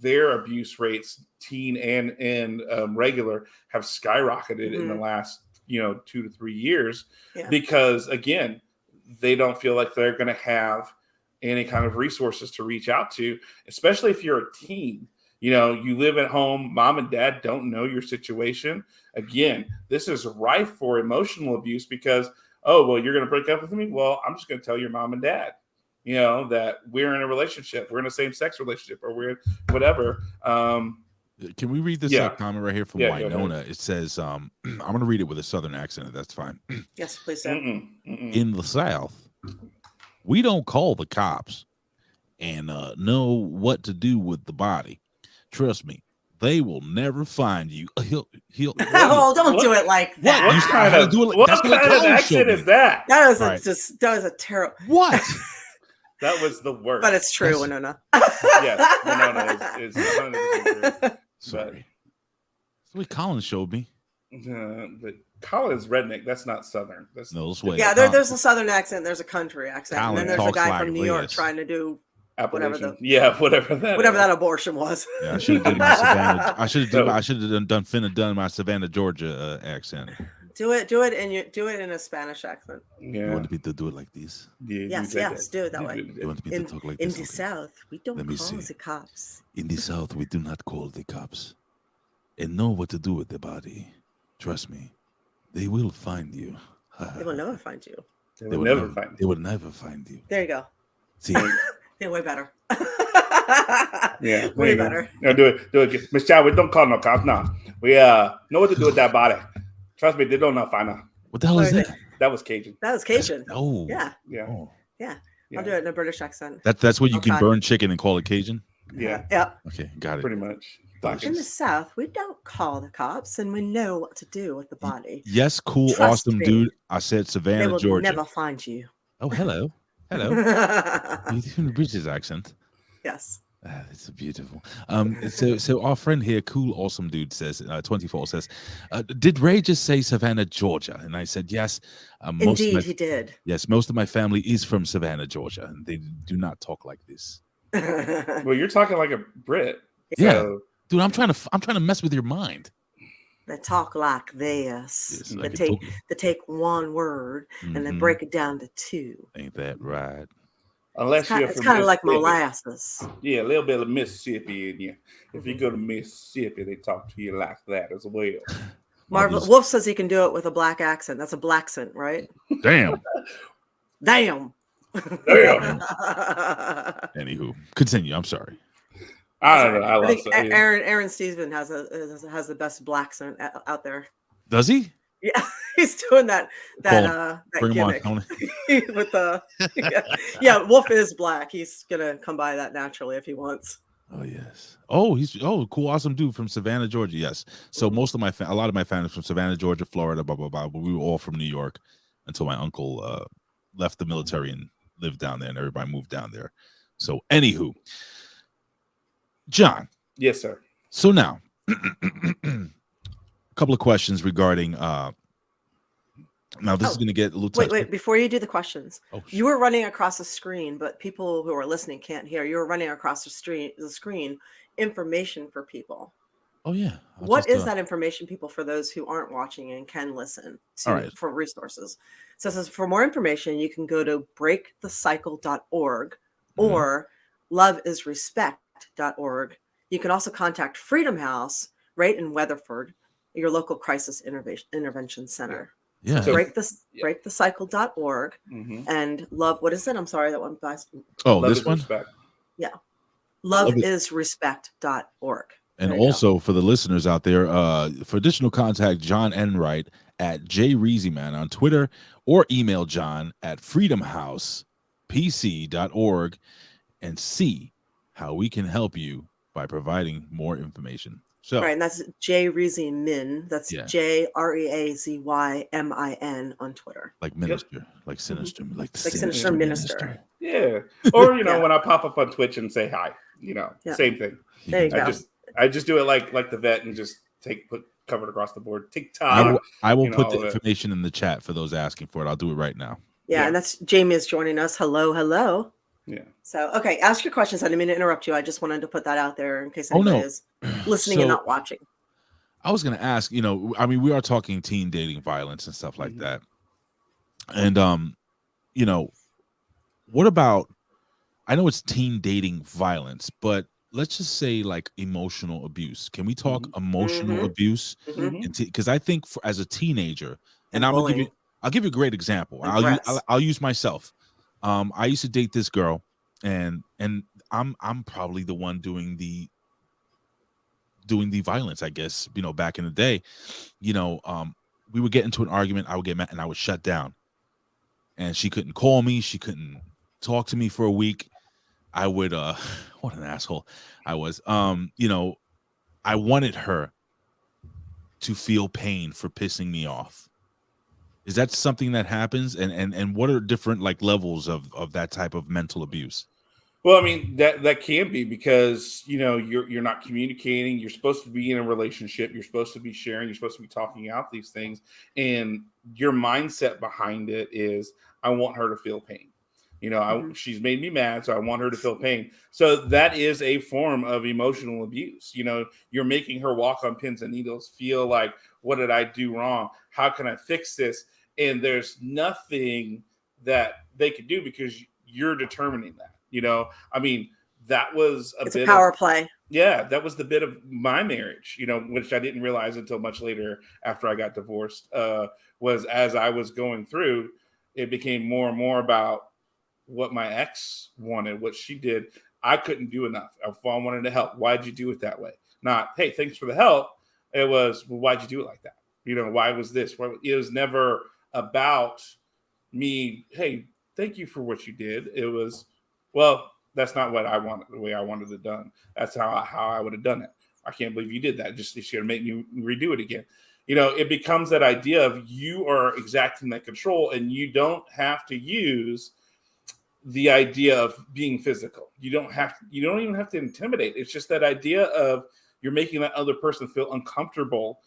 [SPEAKER 4] Their abuse rates, teen and regular, have skyrocketed in the last 2 to 3 years, because again, they don't feel like they're going to have any kind of resources to reach out to, especially if you're a teen. You live at home, mom and dad don't know your situation. Again, this is rife for emotional abuse because, oh, well, you're going to break up with me? Well, I'm just going to tell your mom and dad, that we're in a relationship, we're in a same-sex relationship, or we're whatever.
[SPEAKER 1] Can we read this comment right here from Winona? It says, I'm going to read it with a Southern accent, if that's fine.
[SPEAKER 3] Yes, please, sir.
[SPEAKER 1] In the South, we don't call the cops and know what to do with the body. Trust me, they will never find you. He'll
[SPEAKER 3] Oh, don't do it like that.
[SPEAKER 4] What kind of accent is that?
[SPEAKER 3] That was a terrible.
[SPEAKER 1] What?
[SPEAKER 4] That was the worst.
[SPEAKER 3] But it's true, Winona.
[SPEAKER 4] Yes, Winona is 100% true.
[SPEAKER 1] Sorry. That's what Colin showed me.
[SPEAKER 4] But Colin's redneck. That's not Southern. That's
[SPEAKER 1] way.
[SPEAKER 3] Yeah, there's a Southern accent. There's a country accent.
[SPEAKER 1] Colin,
[SPEAKER 3] and then there's a guy from New York trying to do whatever that abortion was.
[SPEAKER 1] Yeah, I should have done my Savannah. I should have done my Savannah, Georgia accent.
[SPEAKER 3] Do it in a Spanish accent.
[SPEAKER 1] Yeah. You want me to do it like this?
[SPEAKER 3] Yes, do it that way.
[SPEAKER 1] You want me to talk like
[SPEAKER 3] in
[SPEAKER 1] this?
[SPEAKER 3] In the South, we don't call the cops.
[SPEAKER 1] In the South, we do not call the cops and know what to do with the body. Trust me, they will find you.
[SPEAKER 3] They will never find you.
[SPEAKER 4] They will never find you.
[SPEAKER 1] They will never find you.
[SPEAKER 3] There you go.
[SPEAKER 1] See?
[SPEAKER 3] Yeah, way better.
[SPEAKER 4] Yeah,
[SPEAKER 3] way better.
[SPEAKER 4] No, do it. Miss Chow, we don't call no cops now. We know what to do with that body. Trust me, they don't know find out.
[SPEAKER 1] What the hell is that?
[SPEAKER 4] That was Cajun.
[SPEAKER 3] That was Cajun.
[SPEAKER 1] Oh.
[SPEAKER 3] Yeah.
[SPEAKER 4] Yeah.
[SPEAKER 1] Oh.
[SPEAKER 3] Yeah. I'll do it in a British accent.
[SPEAKER 1] That's what you can burn chicken and call it Cajun?
[SPEAKER 4] Yeah.
[SPEAKER 3] Yeah.
[SPEAKER 1] Okay, got it.
[SPEAKER 4] Pretty much.
[SPEAKER 3] In the South, we don't call the cops, and we know what to do with the body.
[SPEAKER 1] Yes, cool,
[SPEAKER 3] Trust
[SPEAKER 1] awesome
[SPEAKER 3] me.
[SPEAKER 1] Dude. I said Savannah,
[SPEAKER 3] They will
[SPEAKER 1] Georgia.
[SPEAKER 3] never find you.
[SPEAKER 1] Oh, hello. Hello. You're doing a British accent.
[SPEAKER 3] Yes.
[SPEAKER 1] It's beautiful. So our friend here, cool, awesome dude, says 24 says, did Ray just say Savannah, Georgia? And I said yes.
[SPEAKER 3] Indeed, he did.
[SPEAKER 1] Yes, most of my family is from Savannah, Georgia, and they do not talk like this.
[SPEAKER 4] Well, you're talking like a Brit.
[SPEAKER 1] Yeah,
[SPEAKER 4] so.
[SPEAKER 1] Dude, I'm trying to mess with your mind.
[SPEAKER 3] They talk like this.
[SPEAKER 1] Yes,
[SPEAKER 3] they take one word and they break it down to 2.
[SPEAKER 1] Ain't that right?
[SPEAKER 4] Unless
[SPEAKER 3] it's kind of like molasses.
[SPEAKER 4] Yeah, a little bit of Mississippi in you. If you go to Mississippi, they talk to you like that as well.
[SPEAKER 3] Marvel Wolf says he can do it with a black accent. That's a black accent, right?
[SPEAKER 1] Damn.
[SPEAKER 3] Damn.
[SPEAKER 1] Anywho, continue. I'm sorry.
[SPEAKER 4] I don't know. I
[SPEAKER 3] think
[SPEAKER 4] love
[SPEAKER 3] Aaron Steven has the best black accent out there.
[SPEAKER 1] Does he?
[SPEAKER 3] Yeah, he's doing that
[SPEAKER 1] Bring
[SPEAKER 3] gimmick
[SPEAKER 1] him on,
[SPEAKER 3] with the yeah. Wolf is black. He's gonna come by that naturally if he wants.
[SPEAKER 1] Oh yes. Oh, he's cool, awesome dude from Savannah, Georgia. Yes. So most of a lot of my family from Savannah, Georgia, Florida, blah blah blah. But we were all from New York until my uncle left the military and lived down there, and everybody moved down there. So anywho, John.
[SPEAKER 4] Yes, sir.
[SPEAKER 1] So now, a couple of questions regarding. Now this is going to get a little.
[SPEAKER 3] Wait! Before you do the questions, you were running across the screen, but people who are listening can't hear. You were running across the screen information for people.
[SPEAKER 1] Oh yeah.
[SPEAKER 3] What is that information, people, for those who aren't watching and can listen to for resources? So it says for more information, you can go to breakthecycle.org or loveisrespect.org. You can also contact Freedom House right in Weatherford, your local crisis intervention center.
[SPEAKER 1] Yeah.
[SPEAKER 3] So
[SPEAKER 4] So-
[SPEAKER 3] breakthecycle.org
[SPEAKER 4] Mhm.
[SPEAKER 3] and love. What is it? I'm sorry, that one.
[SPEAKER 1] Oh,
[SPEAKER 4] Love
[SPEAKER 1] this
[SPEAKER 4] is
[SPEAKER 1] one.
[SPEAKER 4] respect.
[SPEAKER 3] Loveisrespect.org.
[SPEAKER 1] And
[SPEAKER 3] There you go.
[SPEAKER 1] also for the listeners out there, for additional contact, John Enright at jreezyman on Twitter, or email John at freedomhousepc.org and see how we can help you by providing more information. So
[SPEAKER 3] Right, and that's jreezymin. That's
[SPEAKER 1] Yeah.
[SPEAKER 3] JREAZYMIN on Twitter.
[SPEAKER 1] like minister, like sinister, like the
[SPEAKER 3] Like sinister minister.
[SPEAKER 4] Yeah. Or
[SPEAKER 3] Yeah.
[SPEAKER 4] when I pop up on Twitch and say hi,
[SPEAKER 3] Yeah.
[SPEAKER 4] same thing.
[SPEAKER 3] There you go.
[SPEAKER 4] I just do it like the vet and just put covered across the board. TikTok.
[SPEAKER 1] I will put
[SPEAKER 4] all
[SPEAKER 1] the
[SPEAKER 4] of it.
[SPEAKER 1] information in the chat for those asking for it. I'll do it right now.
[SPEAKER 3] Yeah,
[SPEAKER 4] Yeah.
[SPEAKER 3] and that's Jamie is joining us. Hello.
[SPEAKER 4] Yeah.
[SPEAKER 3] So, okay, ask your questions. I didn't mean to interrupt you. I just wanted to put that out there in case
[SPEAKER 1] Oh,
[SPEAKER 3] anybody
[SPEAKER 1] no.
[SPEAKER 3] is listening and
[SPEAKER 1] So-
[SPEAKER 3] not watching.
[SPEAKER 1] I was going to ask, I mean, we are talking teen dating violence and stuff like
[SPEAKER 4] Mhm.
[SPEAKER 1] that. And, what about, I know it's teen dating violence, but let's just say like emotional abuse. Can we talk emotional
[SPEAKER 3] Mhm.
[SPEAKER 1] abuse?
[SPEAKER 3] Mhm.
[SPEAKER 1] Because I think as a teenager, and
[SPEAKER 3] And bullying.
[SPEAKER 1] I'll give you a great example.
[SPEAKER 3] And
[SPEAKER 1] I'll use myself. I used to date this girl, and I'm probably the one doing the violence, I guess, back in the day. We would get into an argument, I would get mad and I would shut down. And she couldn't call me, she couldn't talk to me for a week. I would what an asshole I was. I wanted her to feel pain for pissing me off. Is that something that happens? And what are different like levels of that type of mental abuse?
[SPEAKER 4] Well, I mean, that can be because you're not communicating. You're supposed to be in a relationship. You're supposed to be sharing. You're supposed to be talking out these things, and your mindset behind it is, I want her to feel pain. She's made me mad, so I want her to feel pain. So that is a form of emotional abuse. You're making her walk on pins and needles, feel like, what did I do wrong? How can I fix this? And there's nothing that they could do because you're determining that. I mean, that was
[SPEAKER 3] It's a power play.
[SPEAKER 4] Yeah, that was the bit of my marriage, which I didn't realize until much later after I got divorced, was as I was going through, it became more and more about what my ex wanted, what she did. I couldn't do enough. If I wanted to help, why'd you do it that way? Not, hey, thanks for the help. It was, well, why'd you do it like that? Why was this? It was never about me, hey, thank you for what you did. It was, well, that's not what I wanted, the way I wanted it done. That's how I would have done it. I can't believe you did that. Just this year, make me redo it again. It becomes that idea of you are exacting that control, and you don't have to use the idea of being physical. You don't even have to intimidate. It's just that idea of you're making that other person feel uncomfortable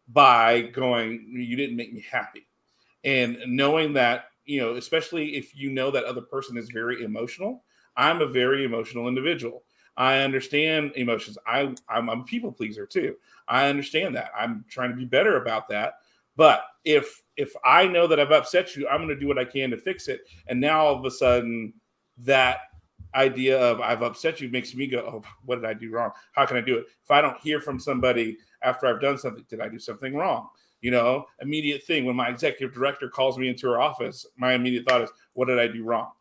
[SPEAKER 4] by going, you didn't make me happy. And knowing that, especially if that other person is very emotional. I'm a very emotional individual. I understand emotions. I'm a people pleaser too. I understand that. I'm trying to be better about that. But if I know that I've upset you, I'm going to do what I can to fix it. And now all of a sudden, that idea of I've upset you makes me go, oh, what did I do wrong? How can I do it? If I don't hear from somebody after I've done something, did I do something wrong? Immediate thing. When my executive director calls me into her office, my immediate thought is, what did I do wrong?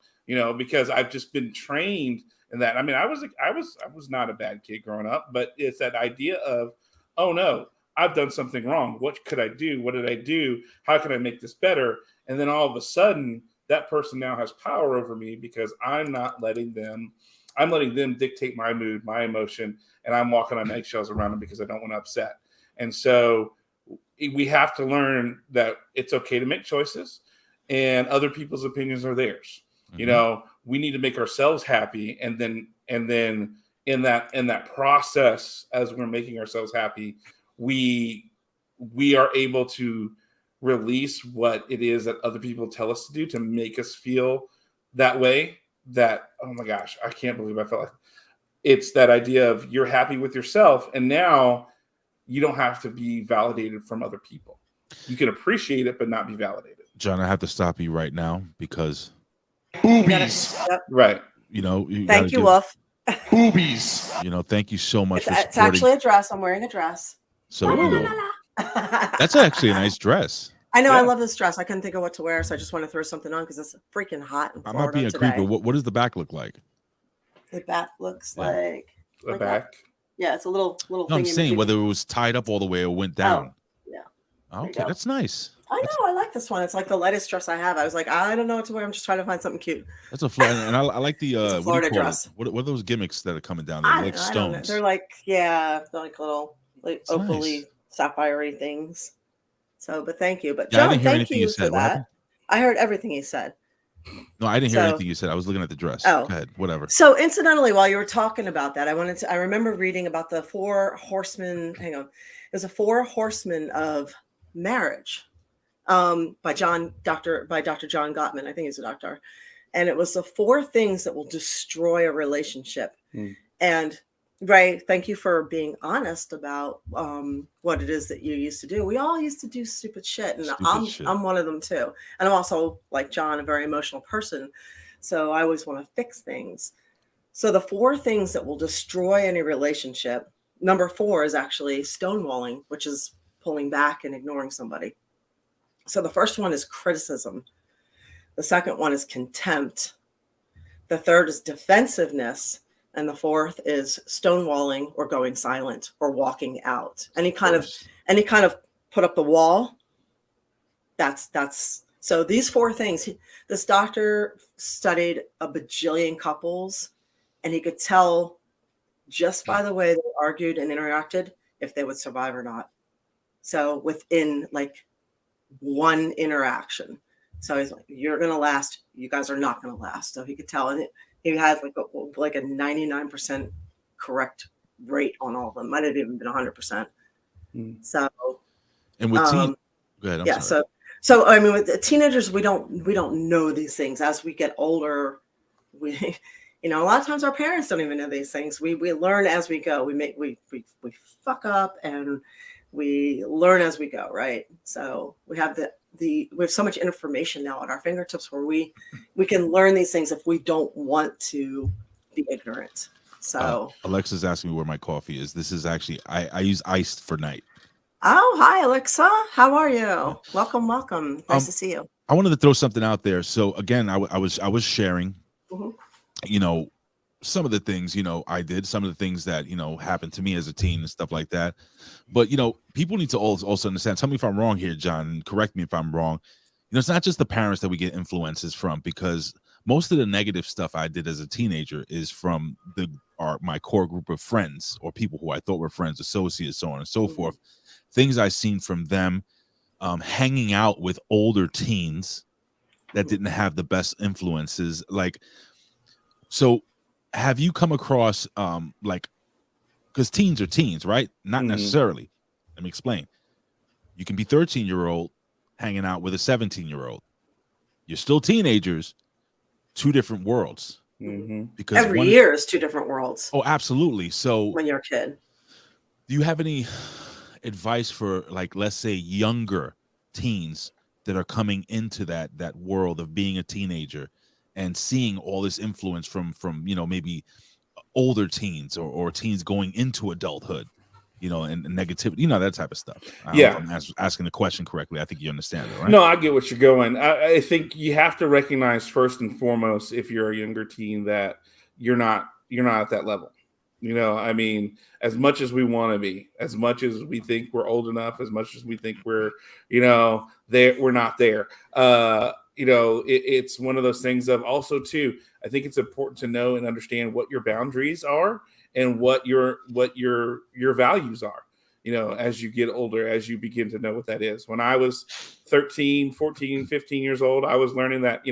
[SPEAKER 4] Because I've just been trained in that. I mean, I was not a bad kid growing up, but it's that idea of, oh no, I've done something wrong. What could I do? What did I do? How can I make this better? And then all of a sudden, that person now has power over me because I'm letting them dictate my mood, my emotion, and I'm walking on eggshells around them because I don't want to upset. And so we have to learn that it's okay to make choices, and other people's opinions are theirs. We need to make ourselves happy, and then in that process, as we're making ourselves happy, we are able to release what it is that other people tell us to do to make us feel that way. That, oh my gosh, I can't believe I felt like it's that idea of you're happy with yourself, and now you don't have to be validated from other people. You can appreciate it, but not be validated.
[SPEAKER 1] John, I have to stop you right now because
[SPEAKER 5] Boobies.
[SPEAKER 4] Right.
[SPEAKER 3] Thank you, Wolf.
[SPEAKER 5] Boobies.
[SPEAKER 1] Thank you so much for
[SPEAKER 3] It's
[SPEAKER 1] supporting.
[SPEAKER 3] actually a dress. I'm wearing a dress.
[SPEAKER 1] So that's actually a nice dress.
[SPEAKER 3] I know. I
[SPEAKER 4] Yeah.
[SPEAKER 3] love this dress. I couldn't think of what to wear, so I just want to throw something on because it's freaking hot in
[SPEAKER 1] I'm
[SPEAKER 3] Florida
[SPEAKER 1] not being a
[SPEAKER 3] today.
[SPEAKER 1] creep, but what does the back look like?
[SPEAKER 3] The back looks
[SPEAKER 1] Yeah.
[SPEAKER 3] like
[SPEAKER 4] The
[SPEAKER 3] that.
[SPEAKER 4] back.
[SPEAKER 3] Yeah, it's a little
[SPEAKER 1] No, I'm saying
[SPEAKER 3] thingy-majiggy.
[SPEAKER 1] whether it was tied up all the way or went down.
[SPEAKER 3] yeah.
[SPEAKER 1] Okay,
[SPEAKER 3] go.
[SPEAKER 1] that's nice.
[SPEAKER 3] I know. I like this one. It's like the lightest dress I have. I was like, I don't know what to wear. I'm just trying to find something cute.
[SPEAKER 1] That's a Florida, and I like the
[SPEAKER 3] It's a
[SPEAKER 1] what do you
[SPEAKER 3] Florida
[SPEAKER 1] call
[SPEAKER 3] dress.
[SPEAKER 1] it? What are those gimmicks that are coming down there?
[SPEAKER 3] I
[SPEAKER 1] Like
[SPEAKER 3] don't know.
[SPEAKER 1] stones.
[SPEAKER 3] They're like, they're like little
[SPEAKER 1] It's
[SPEAKER 3] opally,
[SPEAKER 1] nice.
[SPEAKER 3] sapphire things. So, but thank you. But
[SPEAKER 1] Yeah, I
[SPEAKER 3] John,
[SPEAKER 1] didn't hear
[SPEAKER 3] thank
[SPEAKER 1] anything you
[SPEAKER 3] you for
[SPEAKER 1] said. What
[SPEAKER 3] that.
[SPEAKER 1] happened?
[SPEAKER 3] I heard everything you said.
[SPEAKER 1] No, I didn't hear
[SPEAKER 3] So-
[SPEAKER 1] anything you said. I was looking at the dress.
[SPEAKER 3] Oh.
[SPEAKER 1] Go ahead, whatever.
[SPEAKER 3] So incidentally, while you were talking about that, I remember reading about the 4 horsemen. Hang on. There's a 4 horsemen of marriage by Dr. John Gottman. I think he's a doctor. And it was the 4 things that will destroy a relationship. And Ray, thank you for being honest about what it is that you used to do. We all used to do stupid shit, and I'm one of them too. And I'm also, like John, a very emotional person, so I always want to fix things. So the 4 things that will destroy any relationship, number 4 is actually stonewalling, which is pulling back and ignoring somebody. So the first one is criticism. The second one is contempt. The third is defensiveness. And the 4th is stonewalling or going silent or walking out. Any kind of put up the wall. That's so these 4 things. This doctor studied a bajillion couples, and he could tell just by the way they argued and interacted if they would survive or not. So within like one interaction. So he's like, you're gonna last, you guys are not gonna last. So he could tell, and he has like a 99% correct rate on all of them. Might have even been 100%. So,
[SPEAKER 1] and with teen, go ahead. I'm sorry.
[SPEAKER 3] So I mean, with the teenagers, we don't know these things. As we get older, we, a lot of times our parents don't even know these things. We learn as we go. We fuck up and we learn as we go, right? So we have we have so much information now at our fingertips where we can learn these things if we don't want to be ignorant. So
[SPEAKER 1] Alexa's asking me where my coffee is. This is actually I use iced for night.
[SPEAKER 3] Oh, hi Alexa, how are you? Welcome. Nice to see you.
[SPEAKER 1] I wanted to throw something out there. So again, I was sharing, some of the things I did, some of the things that happened to me as a teen and stuff like that. But people need to also understand. Tell me if I'm wrong here, John. Correct me if I'm wrong. It's not just the parents that we get influences from, because most of the negative stuff I did as a teenager is from my core group of friends or people who I thought were friends, associates, so on and so forth. Things I seen from them, hanging out with older teens that didn't have the best influences. So have you come across because teens are teens, right? Not necessarily. Let me explain. You can be 13-year-old hanging out with a 17-year-old. You're still teenagers, 2 different worlds. Because
[SPEAKER 3] every year is 2 different worlds.
[SPEAKER 1] Oh, absolutely. So
[SPEAKER 3] when you're a kid,
[SPEAKER 1] do you have any advice for, let's say, younger teens that are coming into that world of being a teenager and seeing all this influence from maybe older teens or teens going into adulthood, and negativity, that type of stuff? I don't know if I'm asking the question correctly. I think you understand it, right?
[SPEAKER 4] No, I get what you're going. I think you have to recognize first and foremost, if you're a younger teen, that you're not at that level. I mean, as much as we want to be, as much as we think we're old enough, as much as we think we're, there, we're not there. It's one of those things of also too, I think it's important to know and understand what your boundaries are and what your values are, as you get older, as you begin to know what that is. When I was 13, 14, 15 years old, I was learning that,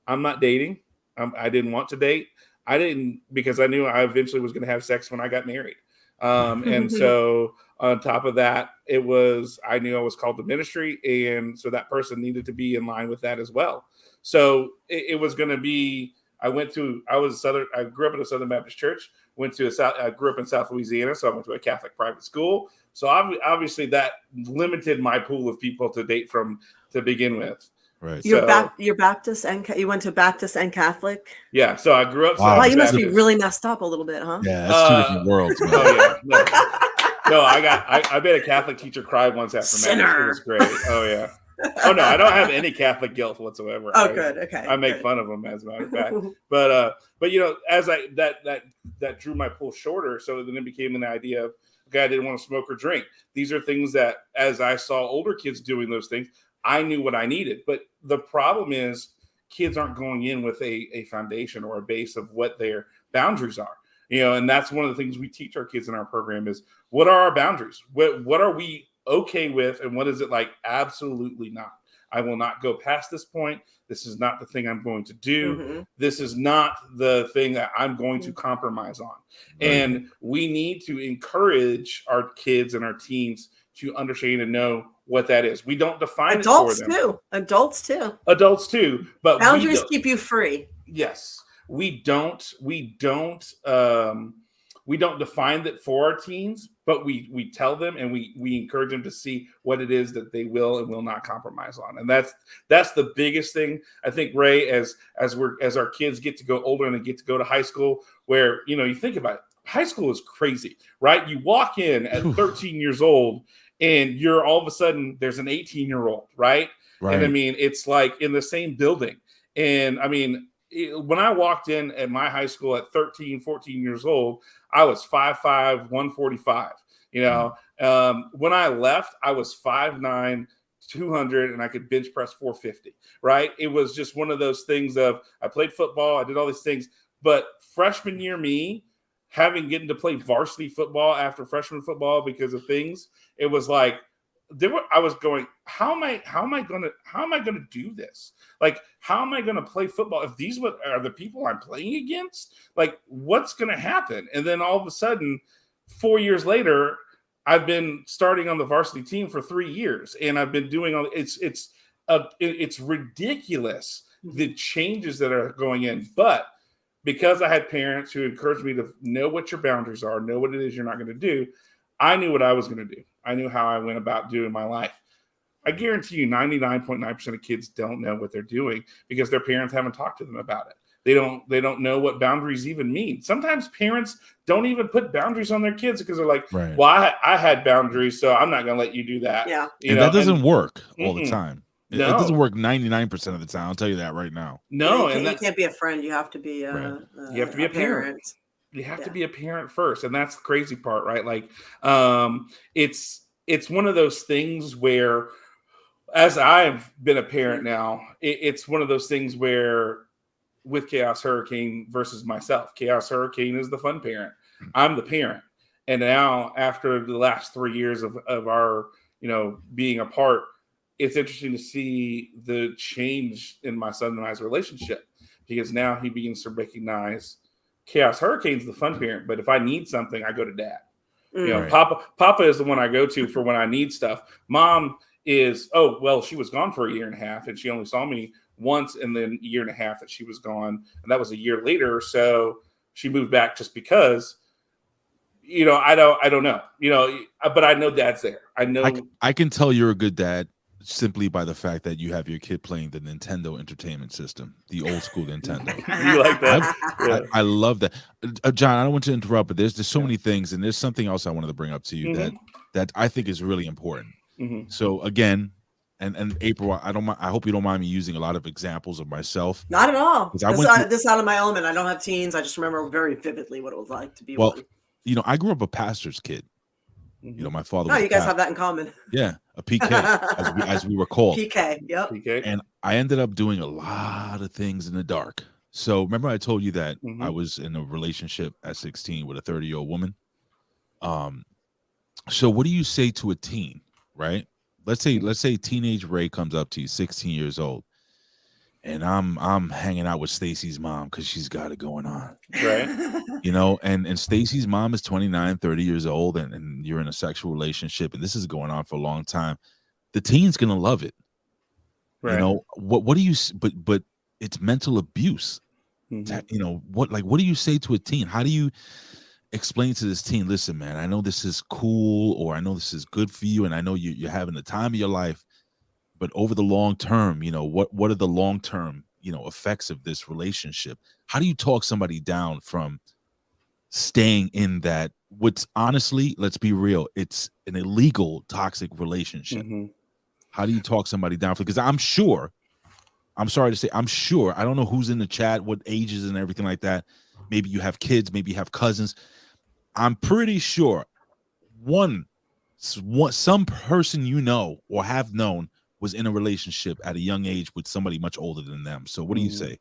[SPEAKER 4] I'm not dating. I didn't want to date. I didn't, because I knew I eventually was going to have sex when I got married. And so on top of that, I knew I was called to ministry. And so that person needed to be in line with that as well. So it was going to be, I grew up in a Southern Baptist church, I grew up in South Louisiana. So I went to a Catholic private school. So obviously that limited my pool of people to date from to begin with.
[SPEAKER 1] Right.
[SPEAKER 3] You're Baptist and you went to Baptist and Catholic.
[SPEAKER 4] Yeah. So I grew up.
[SPEAKER 1] Wow.
[SPEAKER 3] Well, you must be really messed up a little bit, huh?
[SPEAKER 1] Yeah, that's 2 different worlds. Man.
[SPEAKER 4] Oh yeah. No, I made a Catholic teacher cry once after
[SPEAKER 3] Sinner.
[SPEAKER 4] Mass. It was great. Oh yeah. Oh no, I don't have any Catholic guilt whatsoever.
[SPEAKER 3] Oh, good. Okay.
[SPEAKER 4] I make
[SPEAKER 3] good.
[SPEAKER 4] fun of them, as a matter of fact. But you know, as I that drew my pull shorter, so then it became an idea of, okay, I didn't want to smoke or drink. These are things that, as I saw older kids doing those things, I knew what I needed. But the problem is, kids aren't going in with a foundation or a base of what their boundaries are. You know, and that's one of the things we teach our kids in our program is, what are our boundaries? What are we okay with, and what is it like absolutely not? I will not go past this point. This is not the thing I'm going to do.
[SPEAKER 3] Mm-hmm.
[SPEAKER 4] This is not the thing that I'm going to compromise on.
[SPEAKER 1] Right.
[SPEAKER 4] And we need to encourage our kids and our teens to understand and know what that is. We don't define
[SPEAKER 3] Adults
[SPEAKER 4] it for them.
[SPEAKER 3] too. Adults too.
[SPEAKER 4] Adults too. But
[SPEAKER 3] Boundaries keep you free.
[SPEAKER 4] Yes. We don't define that for our teens, but we tell them, and we encourage them to see what it is that they will and will not compromise on. And that's the biggest thing, I think, Ray, as our kids get to go older and they get to go to high school, where, you know, you think about it, high school is crazy, right? You walk in at 13 years old and you're all of a sudden there's an 18-year-old, right? And I mean, it's like in the same building. And I mean, when I walked in at my high school at 13, 14 years old, I was 5'5", 145. You know, when I left, I was 5'9", 200, and I could bench press 450. Right? It was just one of those things of, I played football, I did all these things, but freshman year me, getting to play varsity football after freshman football because of things, it was like, I was going, how am I gonna do this? Like, how am I gonna play football if these are the people I'm playing against? Like, what's gonna happen? And then all of a sudden, 4 years later, I've been starting on the varsity team for 3 years, and I've been doing all. It's ridiculous the changes that are going in, but because I had parents who encouraged me to know what your boundaries are, know what it is you're not going to do, I knew what I was going to do. I knew how I went about doing my life. I guarantee you 99.9% of kids don't know what they're doing because their parents haven't talked to them about it. They don't know what boundaries even mean. Sometimes parents don't even put boundaries on their kids because they're like, well, I had boundaries, so I'm not going to let you do that.
[SPEAKER 3] Yeah.
[SPEAKER 1] That doesn't work all the time.
[SPEAKER 4] No.
[SPEAKER 1] It doesn't work 99% of the time. I'll tell you that right now.
[SPEAKER 4] No,
[SPEAKER 3] you can't be a friend. You have to be
[SPEAKER 4] you have to be a parent. You have to be a parent first, and that's the crazy part, right? Like, it's one of those things where, as I've been a parent now, it's one of those things where, with Chaos Hurricane versus myself, Chaos Hurricane is the fun parent. I'm the parent, and now after the last 3 years of our, you know, being apart, it's interesting to see the change in my son and I's relationship, because now he begins to recognize Chaos Hurricane's the fun parent, but if I need something, I go to dad. You know, Papa is the one I go to for when I need stuff. Mom is, she was gone for 1.5 years, and she only saw me once, and then 1.5 years that she was gone, and that was 1 year later. So she moved back just because, you know, I don't know, you know, but I know dad's there. I know
[SPEAKER 1] I can tell you're a good dad simply by the fact that you have your kid playing the Nintendo Entertainment System, the old school Nintendo.
[SPEAKER 4] You like that?
[SPEAKER 1] I love that. John, I don't want to interrupt, but there's so many things, and there's something else I wanted to bring up to you that I think is really important. So again, and April, I hope you don't mind me using a lot of examples of myself.
[SPEAKER 3] Not at all. This is out of my element. I don't have teens. I just remember very vividly what it was like to be one.
[SPEAKER 1] You know, I grew up a pastor's kid. You know, my father.
[SPEAKER 3] Oh, you guys have that in common.
[SPEAKER 1] Yeah, a PK, as we were called.
[SPEAKER 3] PK, yep.
[SPEAKER 4] PK.
[SPEAKER 1] And I ended up doing a lot of things in the dark. So remember, I told you that I was in a relationship at 16 with a 30-year-old woman. So what do you say to a teen, right? Let's say teenage Ray comes up to you, 16 years old, and I'm hanging out with Stacy's mom because she's got it going on,
[SPEAKER 4] right?
[SPEAKER 1] You know, and Stacy's mom is 29, 30 years old, and you're in a sexual relationship, and this is going on for a long time. The teen's gonna love it, right? You know, what do you? But it's mental abuse. You know, what do you say to a teen? How do you explain to this teen, listen, man, I know this is cool, or I know this is good for you, and I know you're having the time of your life, but over the long term, you know, what are the long term, you know, effects of this relationship? How do you talk somebody down from staying in that, what's honestly, let's be real, it's an illegal toxic relationship? How do you talk somebody down? Because I'm sure, I'm sorry to say, I'm sure, I don't know who's in the chat, what ages and everything like that. Maybe you have kids, maybe you have cousins. I'm pretty sure some person you know or have known was in a relationship at a young age with somebody much older than them. So what do you say?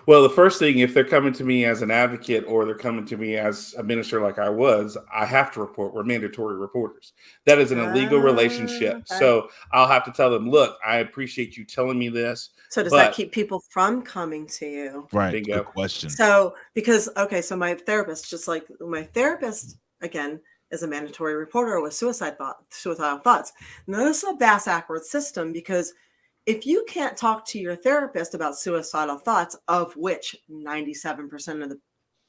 [SPEAKER 4] Well, the first thing, if they're coming to me as an advocate or they're coming to me as a minister like I was, I have to report. We're mandatory reporters. That is an illegal relationship.
[SPEAKER 3] Okay.
[SPEAKER 4] So I'll have to tell them, look, I appreciate you telling me this.
[SPEAKER 3] So does
[SPEAKER 4] but
[SPEAKER 3] that keep people from coming to you?
[SPEAKER 1] Right.
[SPEAKER 4] Bingo.
[SPEAKER 1] Good question.
[SPEAKER 3] So because so my therapist, just like my therapist again, is a mandatory reporter with suicidal thoughts. Now this is a bass-backwards system, because if you can't talk to your therapist about suicidal thoughts, of which 97% of the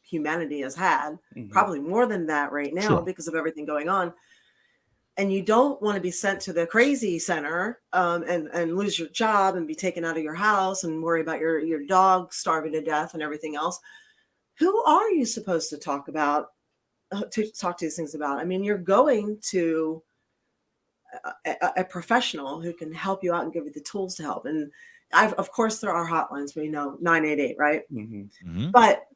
[SPEAKER 3] humanity has had, probably more than that right now because of everything going on, and you don't want to be sent to the crazy center and lose your job and be taken out of your house and worry about your dog starving to death and everything else, who are you supposed to talk to these things about? I mean, you're going to a professional who can help you out and give you the tools to help. And of course, there are hotlines. We know 988, right? But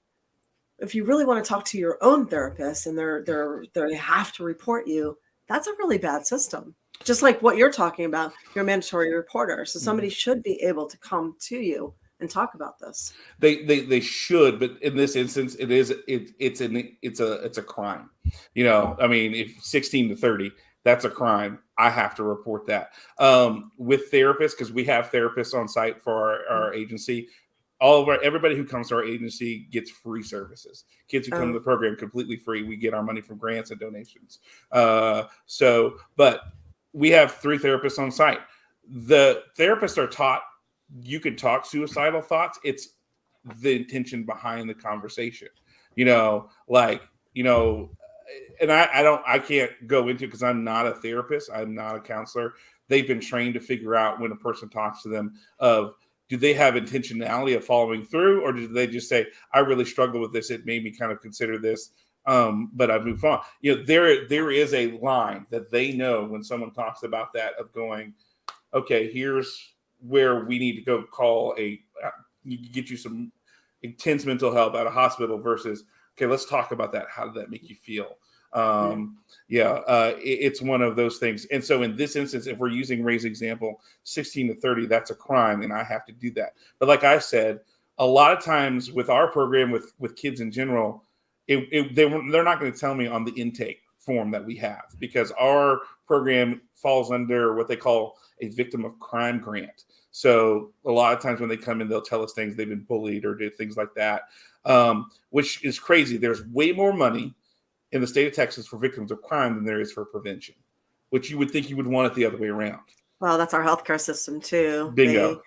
[SPEAKER 3] if you really want to talk to your own therapist and they have to report you, that's a really bad system. Just like what you're talking about, you're a mandatory reporter. So somebody should be able to come to you and talk about this.
[SPEAKER 4] They should, but in this instance, it's a crime. You know, I mean, if 16 to 30, that's a crime. I have to report that. With therapists, because we have therapists on site for our agency. Everybody who comes to our agency gets free services. Kids who come to the program completely free. We get our money from grants and donations. But we have 3 therapists on site. The therapists are taught you can talk suicidal thoughts. It's the intention behind the conversation. And I can't go into it because I'm not a therapist. I'm not a counselor. They've been trained to figure out when a person talks to them do they have intentionality of following through, or do they just say, I really struggle with this. It made me kind of consider this, but I've moved on. There is a line that they know when someone talks about that of going, okay, here's where we need to go call get you some intense mental help at a hospital versus, okay, let's talk about that. How did that make you feel? It's one of those things. And so in this instance, if we're using Ray's example, 16 to 30, that's a crime, and I have to do that. But like I said, a lot of times with our program, with kids in general, they're not going to tell me on the intake form that we have, because our program falls under what they call a victim of crime grant. So a lot of times when they come in, they'll tell us things they've been bullied or did things like that, which is crazy. There's way more money in the state of Texas for victims of crime than there is for prevention, which you would think you would want it the other way around.
[SPEAKER 3] Well, that's our healthcare system too.
[SPEAKER 4] Bingo.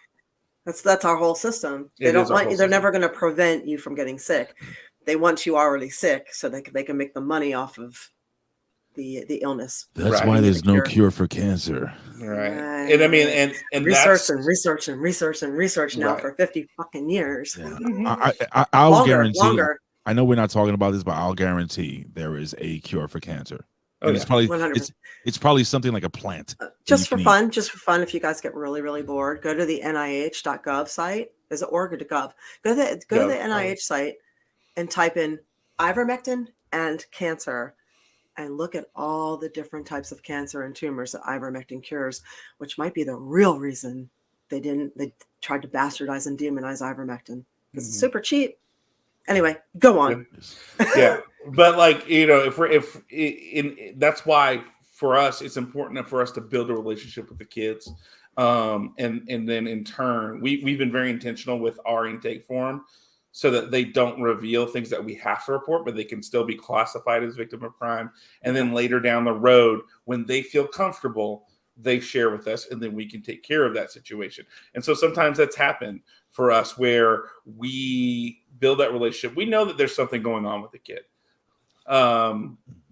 [SPEAKER 3] That's our whole system. They're never going to prevent you from getting sick. They want you already sick so they can make the money off of the illness.
[SPEAKER 1] That's why there's no cure for cancer.
[SPEAKER 4] Right. And I mean, and
[SPEAKER 3] research now for 50 fucking years.
[SPEAKER 1] Yeah. I'll guarantee. Longer. I know we're not talking about this, but I'll guarantee there is a cure for cancer. And it's probably 100%. It's probably something like a plant.
[SPEAKER 3] Just for fun. If you guys get really, really bored, go to the NIH.gov site. Is it org or .gov? Go to the NIH site and type in ivermectin and cancer, and look at all the different types of cancer and tumors that ivermectin cures, which might be the real reason they tried to bastardize and demonize ivermectin, because it's super cheap. Anyway, go on.
[SPEAKER 4] Yeah. But that's why for us, it's important for us to build a relationship with the kids. And then in turn, we've been very intentional with our intake form so that they don't reveal things that we have to report, but they can still be classified as victim of crime. And then later down the road, when they feel comfortable, they share with us, and then we can take care of that situation. And so sometimes that's happened for us where we build that relationship. We know that there's something going on with the kid.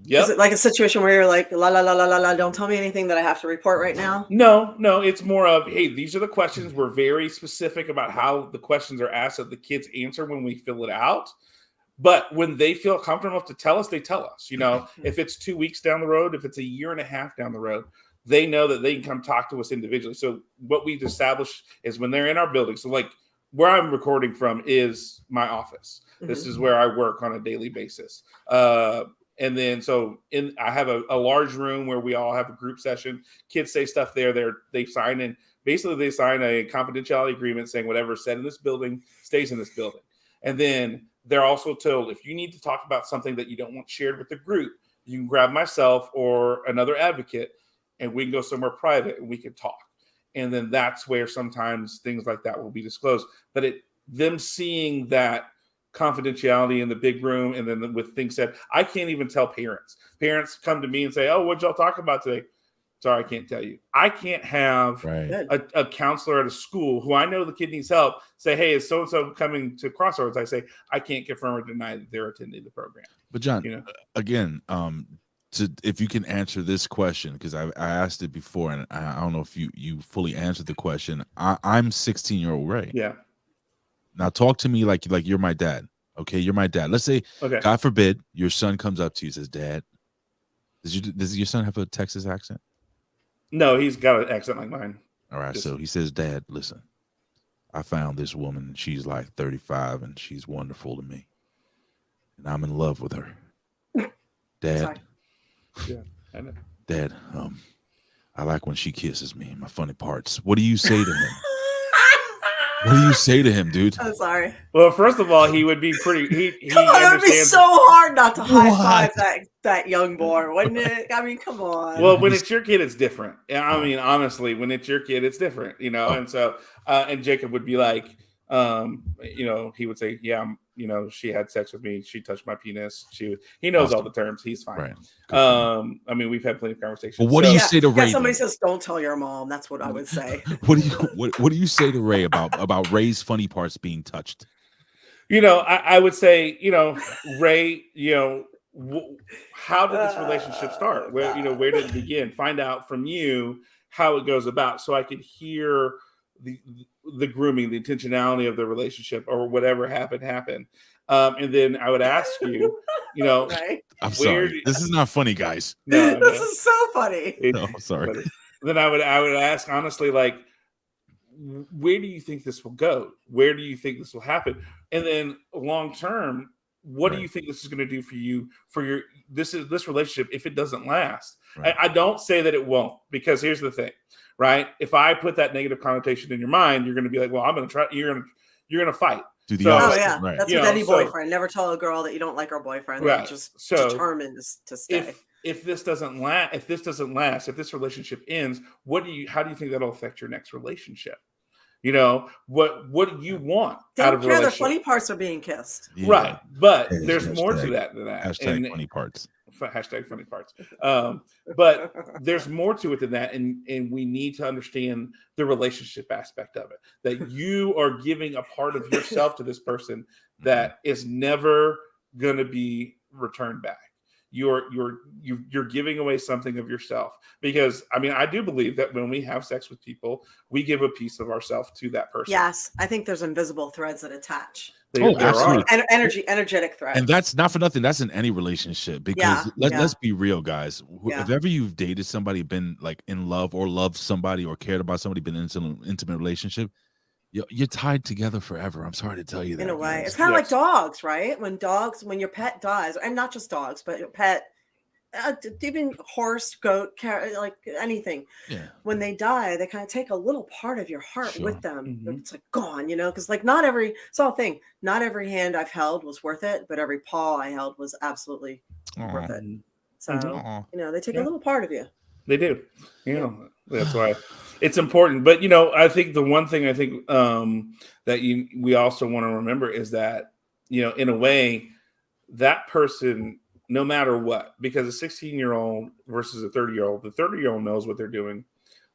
[SPEAKER 3] Is it like a situation where you're like, la, la, la, la, la, la, don't tell me anything that I have to report right now?
[SPEAKER 4] No, it's more of, hey, these are the questions. We're very specific about how the questions are asked that the kids answer when we fill it out. But when they feel comfortable enough to tell us, they tell us. If it's 2 weeks down the road, if it's a year and a half down the road, they know that they can come talk to us individually. So what we've established is when they're in our building, so like where I'm recording from is my office. This is where I work on a daily basis. And then I have a large room where we all have a group session. Kids say stuff there. They sign in. Basically, they sign a confidentiality agreement saying whatever's said in this building stays in this building. And then they're also told if you need to talk about something that you don't want shared with the group, you can grab myself or another advocate and we can go somewhere private and we can talk. And then that's where sometimes things like that will be disclosed. But them seeing that confidentiality in the big room and then with things said, I can't even tell parents. Parents come to me and say, oh, what'd y'all talk about today? Sorry, I can't tell you. I can't have a counselor at a school who I know the kid needs help say, hey, is so-and-so coming to Crossroads? I say, I can't confirm or deny that they're attending the program.
[SPEAKER 1] But John, again, if you can answer this question, because I asked it before and I don't know if you fully answered the question. I'm 16-year-old Ray.
[SPEAKER 4] Yeah.
[SPEAKER 1] Now talk to me like you're my dad. Okay, you're my dad. Let's say, God forbid, your son comes up to you and says, Dad, does your son have a Texas accent?
[SPEAKER 4] No, he's got an accent like mine.
[SPEAKER 1] All right, so he says, Dad, listen, I found this woman. She's like 35 and she's wonderful to me. And I'm in love with her. Dad.
[SPEAKER 4] Yeah, I know.
[SPEAKER 1] Dad, I like when she kisses me, my funny parts. What do you say to him? What do you say to him, dude?
[SPEAKER 3] I'm sorry.
[SPEAKER 4] Well, first of all, he would be pretty. He
[SPEAKER 3] Come on, it would be so hard not to high five
[SPEAKER 1] What?
[SPEAKER 3] that young boy, wouldn't it? I mean, come on.
[SPEAKER 4] Well, when it's your kid, it's different. I mean, honestly, when it's your kid, it's different, And so, and Jacob would be like, he would say, yeah, she had sex with me. She touched my penis. He knows all the terms. He's fine. Right. I mean, we've had plenty of conversations.
[SPEAKER 1] But what do you say to Ray?
[SPEAKER 3] Somebody says, "Don't tell your mom." That's what I would say.
[SPEAKER 1] What do you say to Ray about Ray's funny parts being touched?
[SPEAKER 4] I would say, Ray, how did this relationship start? Where did it begin? Find out from you how it goes about, so I could hear the grooming, the intentionality of the relationship, or whatever happened. And then I would ask you,
[SPEAKER 3] right?
[SPEAKER 1] I'm sorry. This is not funny, guys.
[SPEAKER 3] No, this is so funny.
[SPEAKER 1] No, I'm sorry.
[SPEAKER 4] Then I would ask honestly, like, where do you think this will go? Where do you think this will happen? And then long term, what do you think this is going to do for you for this relationship if it doesn't last? Right. I don't say that it won't, because here's the thing, right? If I put that negative connotation in your mind, you're going to be like, well, I'm going to try. You're going to fight.
[SPEAKER 1] Do the opposite.
[SPEAKER 3] Oh yeah,
[SPEAKER 1] right.
[SPEAKER 3] That's with any boyfriend. Never tell a girl that you don't like her boyfriend.
[SPEAKER 4] Right.
[SPEAKER 3] They're just determined to stay.
[SPEAKER 4] If this doesn't last, if this relationship ends, how do you think that'll affect your next relationship? What do you want out of a relationship?
[SPEAKER 3] Their funny parts are being kissed.
[SPEAKER 4] Yeah. Right. But there's more to that than that.
[SPEAKER 1] Hashtag funny parts.
[SPEAKER 4] Hashtag funny parts. But there's more to it than that. And we need to understand the relationship aspect of it, that you are giving a part of yourself to this person that is never going to be returned back. You're giving away something of yourself, because I mean, I do believe that when we have sex with people, we give a piece of ourselves to that person.
[SPEAKER 3] Yes, I think there's invisible threads that attach.
[SPEAKER 1] Absolutely.
[SPEAKER 3] Energetic threads.
[SPEAKER 1] And that's not for nothing. That's in any relationship, because let's be real, guys. If ever you've dated somebody, been like in love or loved somebody or cared about somebody, been in an intimate relationship, you're tied together forever. I'm sorry to tell you that.
[SPEAKER 3] In a way, it's kind of like dogs, right? When your pet dies, and not just dogs, but your pet, even horse, goat, like anything.
[SPEAKER 1] Yeah.
[SPEAKER 3] When they die, they kind of take a little part of your heart with them. Mm-hmm. It's like gone, because like not every hand I've held was worth it, but every paw I held was absolutely worth it. So they take a little part of you.
[SPEAKER 4] They do. That's why it's important. But I think the one thing that we also want to remember is that in a way, that person, no matter what, because a 16-year-old versus a 30-year-old, the 30-year-old knows what they're doing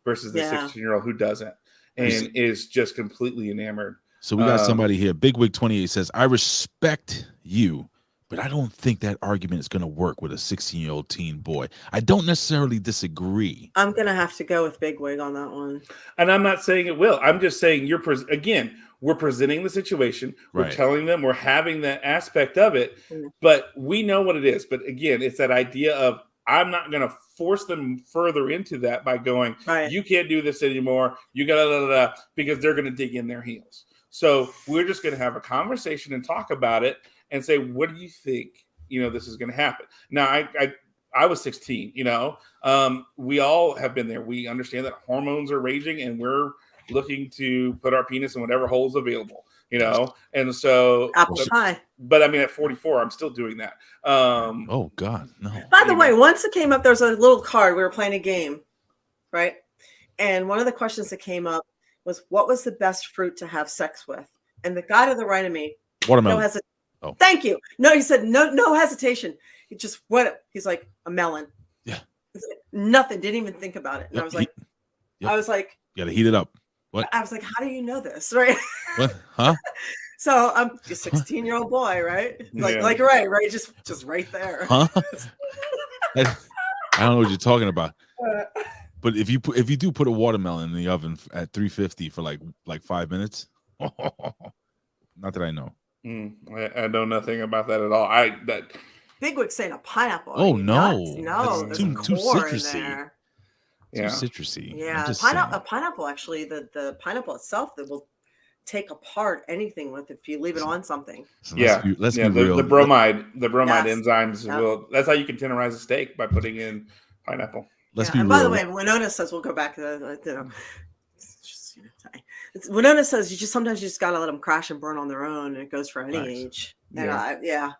[SPEAKER 4] versus the 16-year-old who doesn't and is just completely enamored.
[SPEAKER 1] So we got somebody here. Bigwig 28 says, I respect you, but I don't think that argument is going to work with a 16-year-old teen boy. I don't necessarily disagree.
[SPEAKER 3] I'm going to have to go with Bigwig on that one.
[SPEAKER 4] And I'm not saying it will. I'm just saying we're presenting the situation. We're telling them, we're having that aspect of it, but we know what it is. But again, it's that idea of, I'm not going to force them further into that by going,
[SPEAKER 3] Right.
[SPEAKER 4] you can't do this anymore. You got to, because they're going to dig in their heels. So we're just going to have a conversation and talk about it and say, what do you think, this is going to happen? Now, I was 16, we all have been there. We understand that hormones are raging and we're looking to put our penis in whatever hole's available, and so
[SPEAKER 3] apple pie.
[SPEAKER 4] But I mean, at 44, I'm still doing that.
[SPEAKER 1] Oh God, no.
[SPEAKER 3] By the way, once it came up, there was a little card. We were playing a game, right? And one of the questions that came up was, what was the best fruit to have sex with? And the guy to the right of me,
[SPEAKER 1] watermelon.
[SPEAKER 3] No hesitation. Oh. Thank you. No, he said no hesitation. He just he's like, a melon.
[SPEAKER 1] Yeah.
[SPEAKER 3] Nothing. Didn't even think about it. And I was like,
[SPEAKER 1] you gotta heat it up. What?
[SPEAKER 3] I was like, how do you know this? Right.
[SPEAKER 1] What? Huh?
[SPEAKER 3] So I'm a 16-year-old boy, right? Like right, just right there.
[SPEAKER 1] Huh? I don't know what you're talking about. But if you do put a watermelon in the oven at 350 for like 5 minutes, not that I know.
[SPEAKER 4] I know nothing about that at all.
[SPEAKER 3] Bigwig saying a pineapple.
[SPEAKER 1] Oh no,
[SPEAKER 3] no,
[SPEAKER 1] that's
[SPEAKER 3] there's
[SPEAKER 1] too
[SPEAKER 3] core
[SPEAKER 1] citrusy.
[SPEAKER 3] in there.
[SPEAKER 1] Too citrusy.
[SPEAKER 3] Yeah, a pineapple actually, the pineapple itself that will take apart anything with if you leave it on something.
[SPEAKER 1] So let's be real.
[SPEAKER 4] The bromide
[SPEAKER 3] Yes.
[SPEAKER 4] enzymes will. That's how you can tenderize a steak, by putting in pineapple.
[SPEAKER 1] Let's be
[SPEAKER 3] and
[SPEAKER 1] real.
[SPEAKER 3] By the way, Winona says, we'll go back to Winona says sometimes you just gotta let them crash and burn on their own, and it goes for any age. And yeah.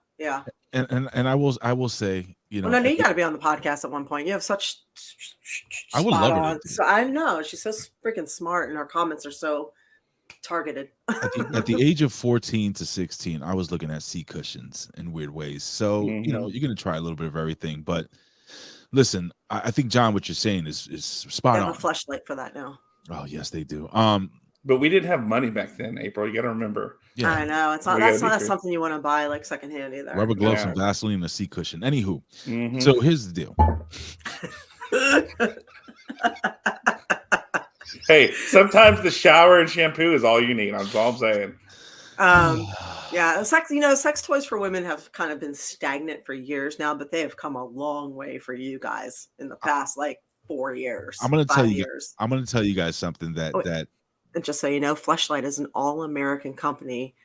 [SPEAKER 1] And I will say,
[SPEAKER 3] Well, no, you got to be on the podcast at one point. You have such.
[SPEAKER 1] I would love her.
[SPEAKER 3] So I know she's so freaking smart, and her comments are so targeted.
[SPEAKER 1] At the age of 14 to 16, I was looking at sea cushions in weird ways. So you're gonna try a little bit of everything. But listen, I think John, what you're saying is spot on.
[SPEAKER 3] They have a fleshlight for that now.
[SPEAKER 1] Oh yes, they do.
[SPEAKER 4] But we didn't have money back then, April. You got to remember.
[SPEAKER 3] Yeah. I know that's not something you want to buy like secondhand either.
[SPEAKER 1] Rubber gloves, some Vaseline, and a sea cushion. Anywho, so here's the deal.
[SPEAKER 4] Hey, sometimes the shower and shampoo is all you need. That's all I'm saying.
[SPEAKER 3] Yeah, sex toys for women have kind of been stagnant for years now, but they have come a long way for you guys in the past, 4 years.
[SPEAKER 1] I'm gonna tell you guys something that.
[SPEAKER 3] And just so you know, Fleshlight is an all-American company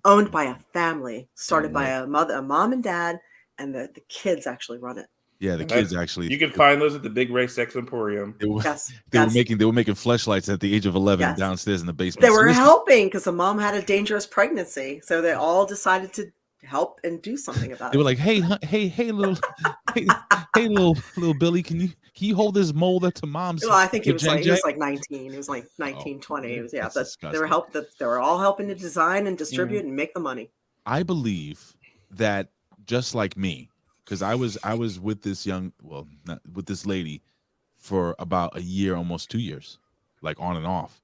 [SPEAKER 3] owned by a family, started by a mom and dad, and the kids actually run it.
[SPEAKER 1] Yeah, the kids actually.
[SPEAKER 4] You can find those at the Big Ray Sex Emporium.
[SPEAKER 1] They were making fleshlights at the age of 11 downstairs in the basement.
[SPEAKER 3] They were helping because the mom had a dangerous pregnancy, so they all decided to help and do something about it.
[SPEAKER 1] They were like, hey, little Billy, can you hold this mold up to mom's?
[SPEAKER 3] Well, I think he was like 19. He was like 19, 20. It was, but they were all helping to design and distribute and make the money.
[SPEAKER 1] I believe that just like me, because I was with this with this lady for about a year, almost 2 years, like on and off.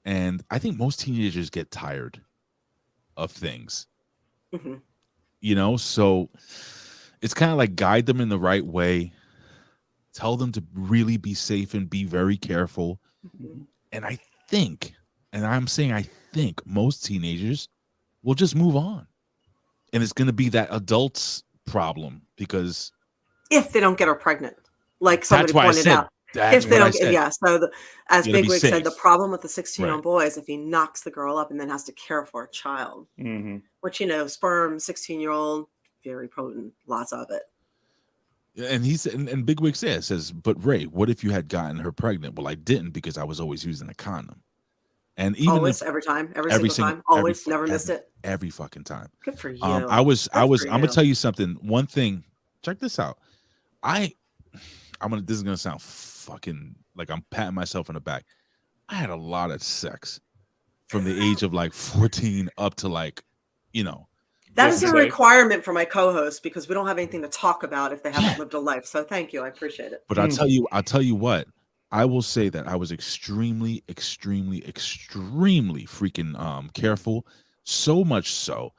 [SPEAKER 1] And I think most teenagers get tired of things. So it's kind of like guide them in the right way, tell them to really be safe and be very careful. And I think most teenagers will just move on, and it's going to be that adult's problem, because
[SPEAKER 3] if they don't get her pregnant, like somebody pointed out, if they don't get, so as Bigwig said, the problem with the 16-year-old boy is if he knocks the girl up and then has to care for a child, which sperm, 16-year-old, very potent, lots of it.
[SPEAKER 1] And he said, and Bigwig says, but Ray, what if you had gotten her pregnant? Well, I didn't, because I was always using a condom. And even
[SPEAKER 3] always, every single time, always, never missed it.
[SPEAKER 1] Every fucking time.
[SPEAKER 3] Good for you.
[SPEAKER 1] I'm gonna tell you something. One thing, check this out. This is gonna sound fucking like I'm patting myself on the back. I had a lot of sex from the age of 14 up to
[SPEAKER 3] That is a requirement for my co-host, because we don't have anything to talk about if they haven't lived a life. So thank you. I appreciate it.
[SPEAKER 1] But I'll tell you what, I will say that I was extremely, extremely, extremely freaking careful. So much so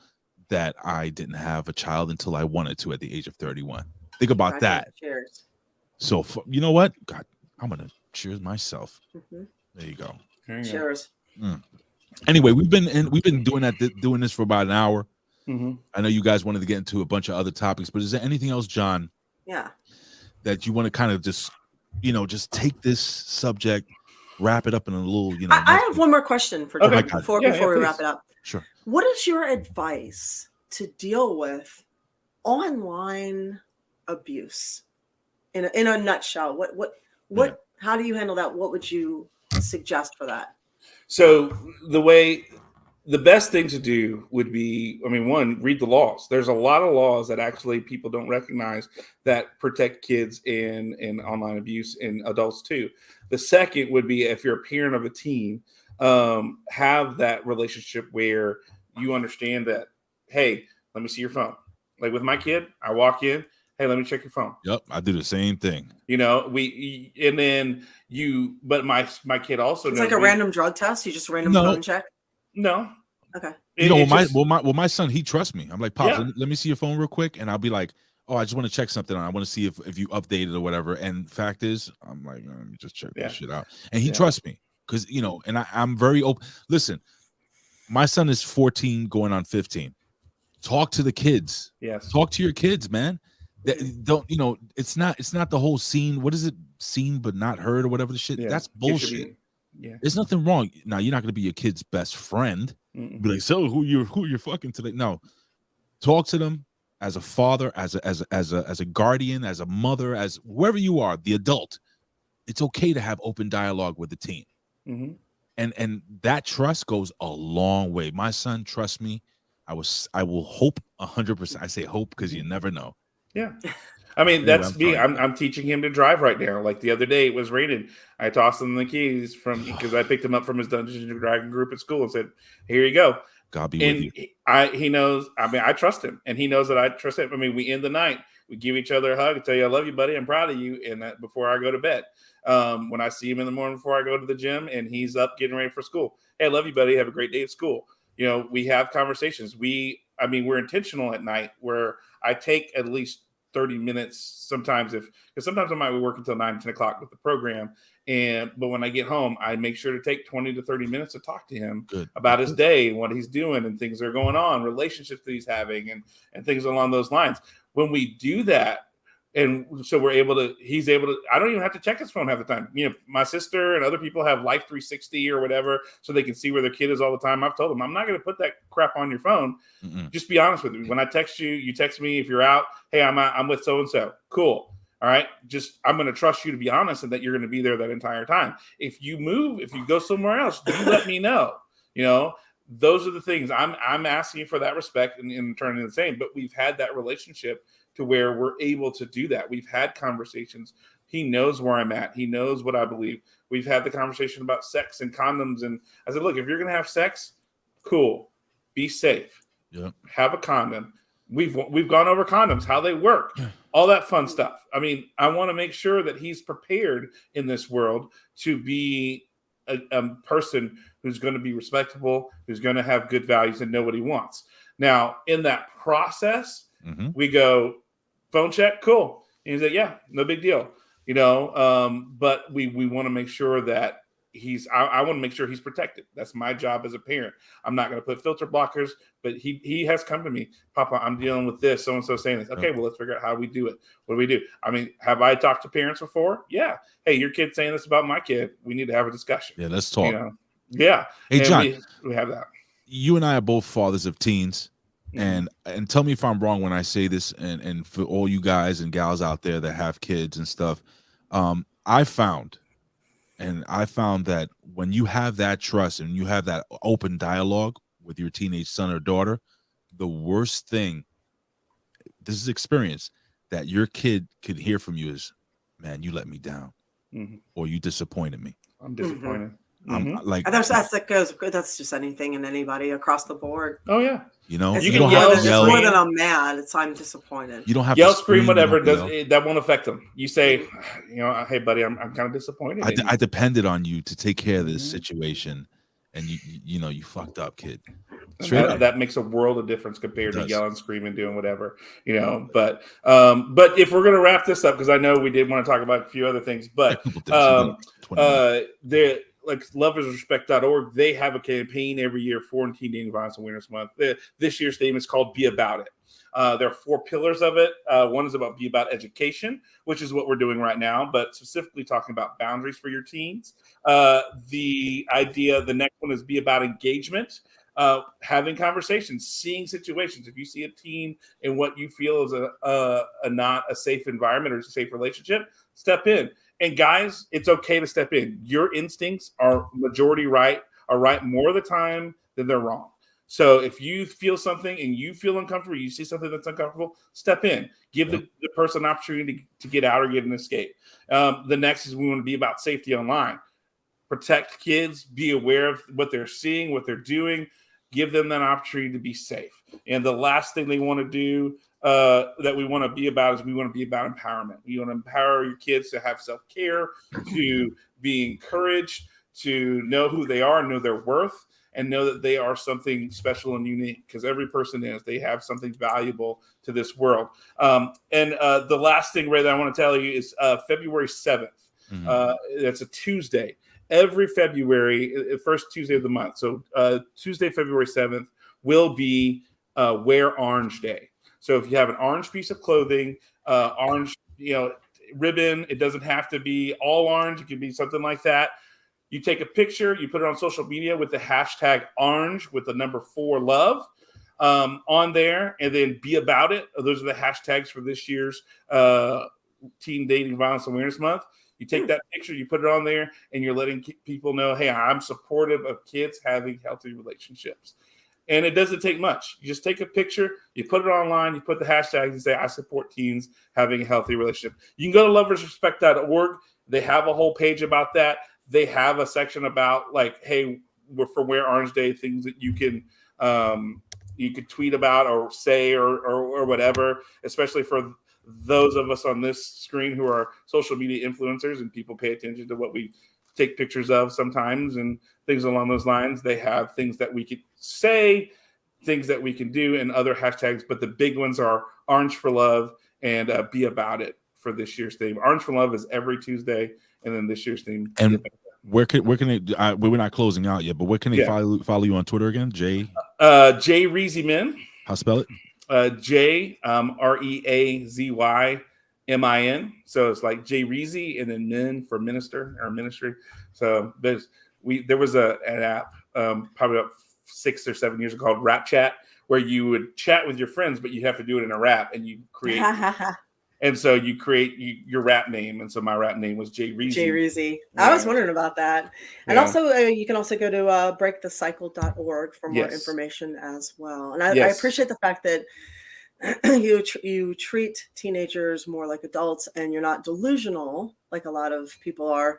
[SPEAKER 1] that I didn't have a child until I wanted to at the age of 31. Think about that. Cheers. So you know what? God, I'm gonna cheers myself. There you go.
[SPEAKER 3] Cheers.
[SPEAKER 1] Anyway, we've been doing this for about an hour. I know you guys wanted to get into a bunch of other topics, but is there anything else, John?
[SPEAKER 3] Yeah.
[SPEAKER 1] that you want to kind of just, just take this subject, wrap it up in a little, nice
[SPEAKER 3] I have one more question for John
[SPEAKER 4] Okay.
[SPEAKER 3] before
[SPEAKER 4] Yeah,
[SPEAKER 3] we
[SPEAKER 4] please.
[SPEAKER 3] wrap it up.
[SPEAKER 1] Sure.
[SPEAKER 3] What is your advice to deal with online abuse in a nutshell? What how do you handle that? What would you suggest for that?
[SPEAKER 4] So the best thing to do would be, one, read the laws. There's a lot of laws that actually people don't recognize that protect kids in online abuse and adults too. The second would be, if you're a parent of a teen, have that relationship where you understand that, hey, let me see your phone. Like with my kid, I walk in, hey, let me check your phone.
[SPEAKER 1] Yep, I do the same thing.
[SPEAKER 4] But my kid also
[SPEAKER 3] It's
[SPEAKER 4] knows
[SPEAKER 3] like a random drug test. You just random phone check.
[SPEAKER 4] No.
[SPEAKER 3] Okay.
[SPEAKER 1] My son, he trusts me. I'm like, Pops, let me see your phone real quick, and I'll be like, oh, I just want to check something out. I want to see if you updated or whatever. And fact is, I'm like, let me just check this shit out. And he trusts me because and I'm very open. Listen, my son is 14 going on 15. Talk to the kids.
[SPEAKER 4] Yes.
[SPEAKER 1] Talk to your kids, man. Don't it's not the whole scene. What is it? Seen but not heard or whatever the shit.
[SPEAKER 4] Yeah.
[SPEAKER 1] That's bullshit.
[SPEAKER 4] Yeah.
[SPEAKER 1] There's nothing wrong. Now you're not gonna be your kid's best friend. Be like, so who you're fucking today? No. Talk to them as a father, as a guardian, as a mother, as whoever you are, the adult. It's okay to have open dialogue with the teen.
[SPEAKER 4] Mm-hmm.
[SPEAKER 1] And that trust goes a long way. My son trusts me. I will hope 100%. I say hope because you never know.
[SPEAKER 4] Yeah. That's me. I'm teaching him to drive right now. Like the other day, it was raining. I tossed him the keys because I picked him up from his Dungeons and Dragons group at school and said, "Here you go."
[SPEAKER 1] God be with you.
[SPEAKER 4] He knows. I trust him, and he knows that I trust him. We end the night. We give each other a hug and tell you, "I love you, buddy. I'm proud of you." And that before I go to bed, when I see him in the morning before I go to the gym, and he's up getting ready for school. Hey, I love you, buddy. Have a great day at school. We have conversations. We're intentional at night where I take at least 30 minutes sometimes because sometimes I might be working until 9, 10 o'clock with the program. But when I get home, I make sure to take 20 to 30 minutes to talk to him about his day, what he's doing and things that are going on, relationships that he's having and things along those lines. When we do that, and so he's able to, I don't even have to check his phone half the time. My sister and other people have Life 360 or whatever, so they can see where their kid is all the time. I've told them, I'm not going to put that crap on your phone.
[SPEAKER 1] Mm-mm.
[SPEAKER 4] Just be honest with me. When I text you, you text me if you're out. Hey, I'm with so-and-so. Cool. All right. I'm going to trust you to be honest and that you're going to be there that entire time. If you move, if you go somewhere else, you let me know. Those are the things I'm asking for, that respect and in turn the same. But we've had that relationship to where we're able to do that. We've had conversations. He knows where I'm at. He knows what I believe. We've had the conversation about sex and condoms. And I said, look, if you're going to have sex, cool. Be safe.
[SPEAKER 1] Yeah.
[SPEAKER 4] Have a condom. We've gone over condoms, how they work, all that fun stuff. I want to make sure that he's prepared in this world to be a person who's going to be respectable, who's going to have good values and know what he wants. Now, in that process, we go, phone check, cool. And he's like, yeah, no big deal. But we want to make sure that I want to make sure he's protected. That's my job as a parent. I'm not going to put filter blockers, but he has come to me, Papa, I'm dealing with this, so-and-so saying this. Okay, well, let's figure out how we do it. What do we do? Have I talked to parents before? Yeah. Hey, your kid's saying this about my kid. We need to have a discussion.
[SPEAKER 1] Yeah, let's talk.
[SPEAKER 4] Yeah.
[SPEAKER 1] Hey, John,
[SPEAKER 4] we have that.
[SPEAKER 1] You and I are both fathers of teens. And tell me if I'm wrong when I say this, and for all you guys and gals out there that have kids and stuff, I found that when you have that trust and you have that open dialogue with your teenage son or daughter, the worst thing, this is experience, that your kid could hear from you is, man, you let me down, or you disappointed me.
[SPEAKER 4] I'm disappointed.
[SPEAKER 1] I'm like,
[SPEAKER 3] that's just anything and anybody across the board.
[SPEAKER 4] Oh yeah.
[SPEAKER 1] You don't
[SPEAKER 4] can
[SPEAKER 1] have
[SPEAKER 3] it's
[SPEAKER 1] to yell.
[SPEAKER 3] more than I'm mad. I'm disappointed.
[SPEAKER 1] You don't have
[SPEAKER 4] yell,
[SPEAKER 1] to
[SPEAKER 4] scream, whatever.
[SPEAKER 1] Yell.
[SPEAKER 4] That won't affect them. You say, hey buddy, I'm kind of disappointed.
[SPEAKER 1] I depended on you to take care of this situation, and you fucked up, kid.
[SPEAKER 4] That makes a world of difference compared to yelling, screaming, doing whatever, But if we're gonna wrap this up, because I know we did want to talk about a few other things, but like loveisrespect.org, they have a campaign every year for Teen Dating Violence Awareness Month. This year's theme is called Be About It. There are 4 pillars of it. One is about be about education, which is what we're doing right now, but specifically talking about boundaries for your teens. The next one is be about engagement, having conversations, seeing situations. If you see a teen in what you feel is a not a safe environment or a safe relationship, step in. And guys, it's okay to step in. Your instincts are right more of the time than they're wrong. So if you feel something and you feel uncomfortable, you see something that's uncomfortable, step in. Give the person an opportunity to get out or get an escape. The next is we want to be about safety online. Protect kids, be aware of what they're seeing, what they're doing, give them that opportunity to be safe. And the last thing they want to do that we want to be about is we want to be about empowerment. We want to empower your kids to have self-care, to be encouraged, to know who they are, know their worth, and know that they are something special and unique, because every person is. They have something valuable to this world. And the last thing, Ray, that I want to tell you is February 7th. That's a Tuesday. Every February, first Tuesday of the month. So Tuesday, February 7th, will be Wear Orange Day. So if you have an orange piece of clothing, orange, ribbon, it doesn't have to be all orange. It can be something like that. You take a picture, you put it on social media with the hashtag orange with the number 4 love on there, and then be about it. Those are the hashtags for this year's Teen Dating Violence Awareness Month. You take that picture, you put it on there, and you're letting people know, hey, I'm supportive of kids having healthy relationships. And it doesn't take much. You just take a picture, you put it online, you put the hashtags and say, I support teens having a healthy relationship. You can go to loveisrespect.org. They have a whole page about that. They have a section about like, hey, we're for Wear Orange Day, things that you can tweet about or say or whatever, especially for those of us on this screen who are social media influencers and people pay attention to what we take pictures of sometimes and things along those lines. They have things that we could say, things that we can do, and other hashtags. But the big ones are Orange for Love and Be About It for this year's theme. Orange for Love is every Tuesday, and then this year's theme.
[SPEAKER 1] And where can they? We're not closing out yet, but where can they follow you on Twitter again? Jay
[SPEAKER 4] Reazymin.
[SPEAKER 1] How spell it?
[SPEAKER 4] J REAZYMIN. So it's like Jay Reezy and then Min for minister or ministry. So there was an app probably about 6 or 7 years ago called Rap Chat, where you would chat with your friends, but you have to do it in a rap, and you create. And so you create your rap name. And so my rap name was Jay Reezy.
[SPEAKER 3] Jay Reezy. I was wondering about that. And also, you can also go to breakthecycle.org for more information as well. And I appreciate the fact that you treat teenagers more like adults, and you're not delusional like a lot of people are,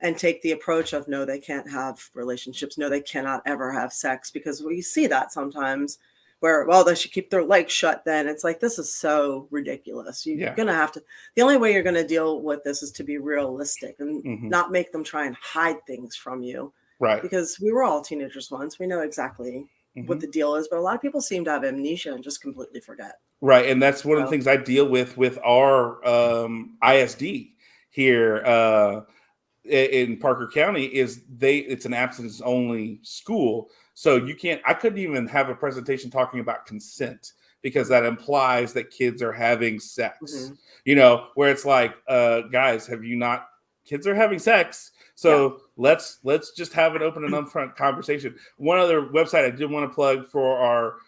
[SPEAKER 3] and take the approach of, no, they can't have relationships. No, they cannot ever have sex, because we see that sometimes. Where, well, they should keep their legs shut then. It's like, this is so ridiculous. You're going to have to, the only way you're going to deal with this is to be realistic and not make them try and hide things from you. Right. Because we were all teenagers once. We know exactly what the deal is, but a lot of people seem to have amnesia and just completely forget.
[SPEAKER 4] Right. And that's one of the things I deal with our ISD here in Parker County is it's an abstinence only school. So I couldn't even have a presentation talking about consent, because that implies that kids are having sex, where it's like, guys, kids are having sex. So let's just have an open and upfront conversation. One other website I did want to plug for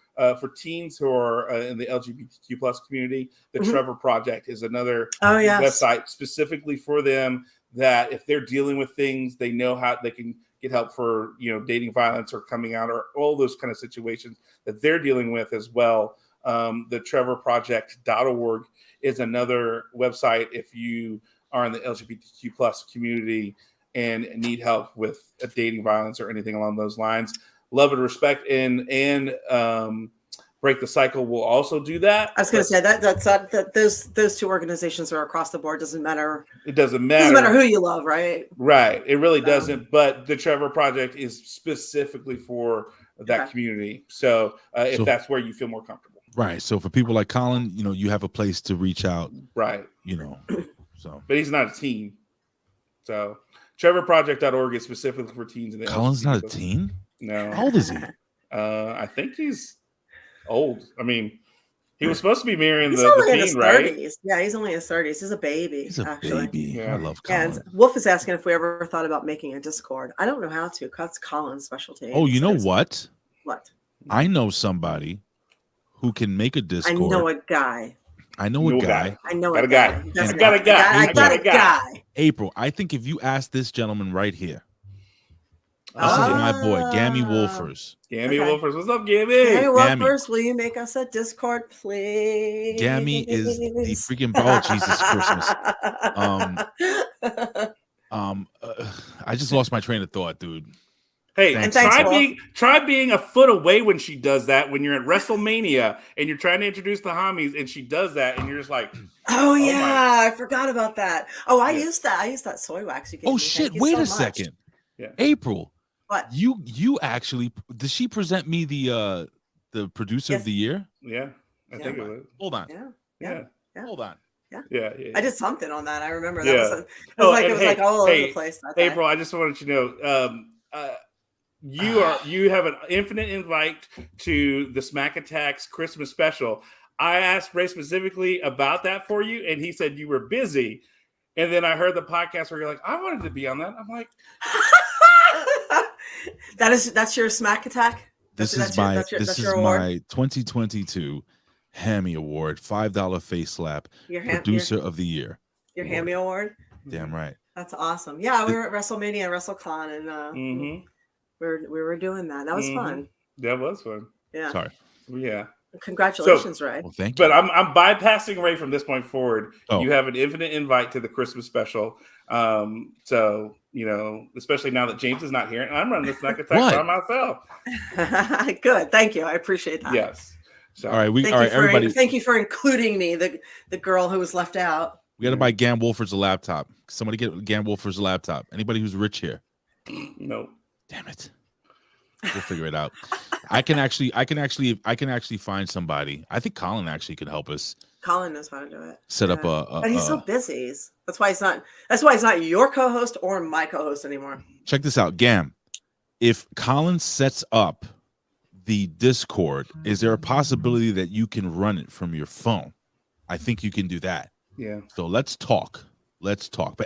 [SPEAKER 4] for teens who are in the LGBTQ plus community, the Trevor Project is another website specifically for them, that if they're dealing with things, they know how they can get help for, dating violence or coming out or all those kind of situations that they're dealing with as well. The trevorproject.org is another website if you are in the LGBTQ plus community and need help with dating violence or anything along those lines. Love and Respect and Break the Cycle will also do that.
[SPEAKER 3] I was going to say that those two organizations are across the board. Doesn't matter.
[SPEAKER 4] It doesn't matter.
[SPEAKER 3] Doesn't matter who you love, right?
[SPEAKER 4] Right. It really doesn't. But the Trevor Project is specifically for that community. So if that's where you feel more comfortable.
[SPEAKER 1] Right. So for people like Colin, you have a place to reach out.
[SPEAKER 4] Right.
[SPEAKER 1] So.
[SPEAKER 4] But he's not a teen. So TrevorProject.org is specifically for teens. And
[SPEAKER 1] Colin's not a teen?
[SPEAKER 4] No.
[SPEAKER 1] How old is he?
[SPEAKER 4] I think he's old. I mean, he was supposed to be marrying
[SPEAKER 3] He's
[SPEAKER 4] the
[SPEAKER 3] only in
[SPEAKER 4] teen,
[SPEAKER 3] his
[SPEAKER 4] right?
[SPEAKER 3] 30s. Yeah, he's only in his 30s. He's a baby.
[SPEAKER 1] He's a
[SPEAKER 3] actually.
[SPEAKER 1] baby.
[SPEAKER 4] Yeah.
[SPEAKER 1] I love Colin.
[SPEAKER 3] And Wolf is asking if we ever thought about making a Discord. I don't know how to. That's Colin's specialty.
[SPEAKER 1] Oh,
[SPEAKER 3] He
[SPEAKER 1] you know
[SPEAKER 3] says.
[SPEAKER 1] what?
[SPEAKER 3] What?
[SPEAKER 1] I know somebody who can make a Discord.
[SPEAKER 3] I know a guy.
[SPEAKER 1] I know a guy.
[SPEAKER 3] I know
[SPEAKER 4] Got
[SPEAKER 3] a
[SPEAKER 4] a guy.
[SPEAKER 3] guy. That's
[SPEAKER 4] I got a guy.
[SPEAKER 3] I got a guy.
[SPEAKER 1] April, I think if you ask this gentleman right here, this is my boy, Gammy Wolfers.
[SPEAKER 4] Gammy
[SPEAKER 3] Okay.
[SPEAKER 4] Wolfers. What's up, Gammy?
[SPEAKER 3] Hey,
[SPEAKER 1] Gammy.
[SPEAKER 3] Wolfers, will you make us a Discord, please?
[SPEAKER 1] Gammy is the freaking oh Jesus Christmas. I just lost my train of thought, dude.
[SPEAKER 4] Hey,
[SPEAKER 1] Thanks.
[SPEAKER 4] try being a foot away when she does that. When you're at WrestleMania and you're trying to introduce the homies, and she does that, and you're just like,
[SPEAKER 3] Oh
[SPEAKER 4] my.
[SPEAKER 3] yeah, I forgot about that. Oh, I
[SPEAKER 4] Yeah.
[SPEAKER 3] used that. I used that soy wax you gave
[SPEAKER 1] Oh
[SPEAKER 3] me.
[SPEAKER 1] shit!
[SPEAKER 3] Thank you
[SPEAKER 1] Wait
[SPEAKER 3] so
[SPEAKER 1] a
[SPEAKER 3] much.
[SPEAKER 1] second.
[SPEAKER 4] Yeah.
[SPEAKER 1] April,
[SPEAKER 3] What?
[SPEAKER 1] you actually did she present me the producer
[SPEAKER 3] Yes.
[SPEAKER 1] of the year?
[SPEAKER 4] yeah, I
[SPEAKER 3] Yeah.
[SPEAKER 4] think it was.
[SPEAKER 1] Hold on.
[SPEAKER 3] Yeah.
[SPEAKER 4] Yeah,
[SPEAKER 3] Yeah.
[SPEAKER 1] Hold on.
[SPEAKER 4] yeah.
[SPEAKER 3] I did something on that. I remember
[SPEAKER 4] Yeah.
[SPEAKER 3] that was, it was
[SPEAKER 4] and
[SPEAKER 3] like all over
[SPEAKER 4] hey,
[SPEAKER 3] the place. That day.
[SPEAKER 4] April, I just wanted you to know, you have an infinite invite to the Smack Attacks Christmas special. I asked Ray specifically about that for you, and he said you were busy. And then I heard the podcast where you're like, I wanted to be on that. I'm like,
[SPEAKER 3] that's your smack attack.
[SPEAKER 1] This
[SPEAKER 3] That's
[SPEAKER 1] is
[SPEAKER 3] your-
[SPEAKER 1] my
[SPEAKER 3] that's your-
[SPEAKER 1] this
[SPEAKER 3] that's
[SPEAKER 1] is
[SPEAKER 3] your award?
[SPEAKER 1] my 2022 Hammy Award, $5 face slap,
[SPEAKER 3] Your
[SPEAKER 1] producer of the year.
[SPEAKER 3] your Hammy Award.
[SPEAKER 1] Damn right.
[SPEAKER 3] That's awesome. Yeah, we were at WrestleMania, WrestleCon, and
[SPEAKER 4] mm-hmm.
[SPEAKER 3] we were doing that. That was
[SPEAKER 4] Mhm.
[SPEAKER 3] fun.
[SPEAKER 4] That was fun.
[SPEAKER 3] Yeah.
[SPEAKER 1] Sorry.
[SPEAKER 4] Yeah.
[SPEAKER 3] Congratulations, Ray.
[SPEAKER 1] Well, thank you.
[SPEAKER 4] But I'm bypassing Ray from this point forward.
[SPEAKER 1] Oh.
[SPEAKER 4] You have an infinite invite to the Christmas special. So, especially now that James is not here, and I'm running the Snack Attack
[SPEAKER 1] What?
[SPEAKER 4] by myself.
[SPEAKER 3] Good. Thank you. I appreciate that.
[SPEAKER 4] Yes. So,
[SPEAKER 1] all right,
[SPEAKER 3] Thank
[SPEAKER 1] everybody.
[SPEAKER 3] Thank you for including me, the girl who was left out.
[SPEAKER 1] We got to buy Gam Wolfers a laptop. Somebody get Gam Wolfers a laptop. Anybody who's rich here.
[SPEAKER 4] No.
[SPEAKER 1] Damn it. We'll figure it out. I can actually find somebody. I think Colin actually could help us
[SPEAKER 3] Colin knows how to do it.
[SPEAKER 1] set up a
[SPEAKER 3] But he's so busy. That's why he's not your co-host or my co-host anymore.
[SPEAKER 1] check this out. Gam, if Colin sets up the Discord, is there a possibility that you can run it from your phone? I think you can do that.
[SPEAKER 4] Yeah.
[SPEAKER 1] So let's talk. But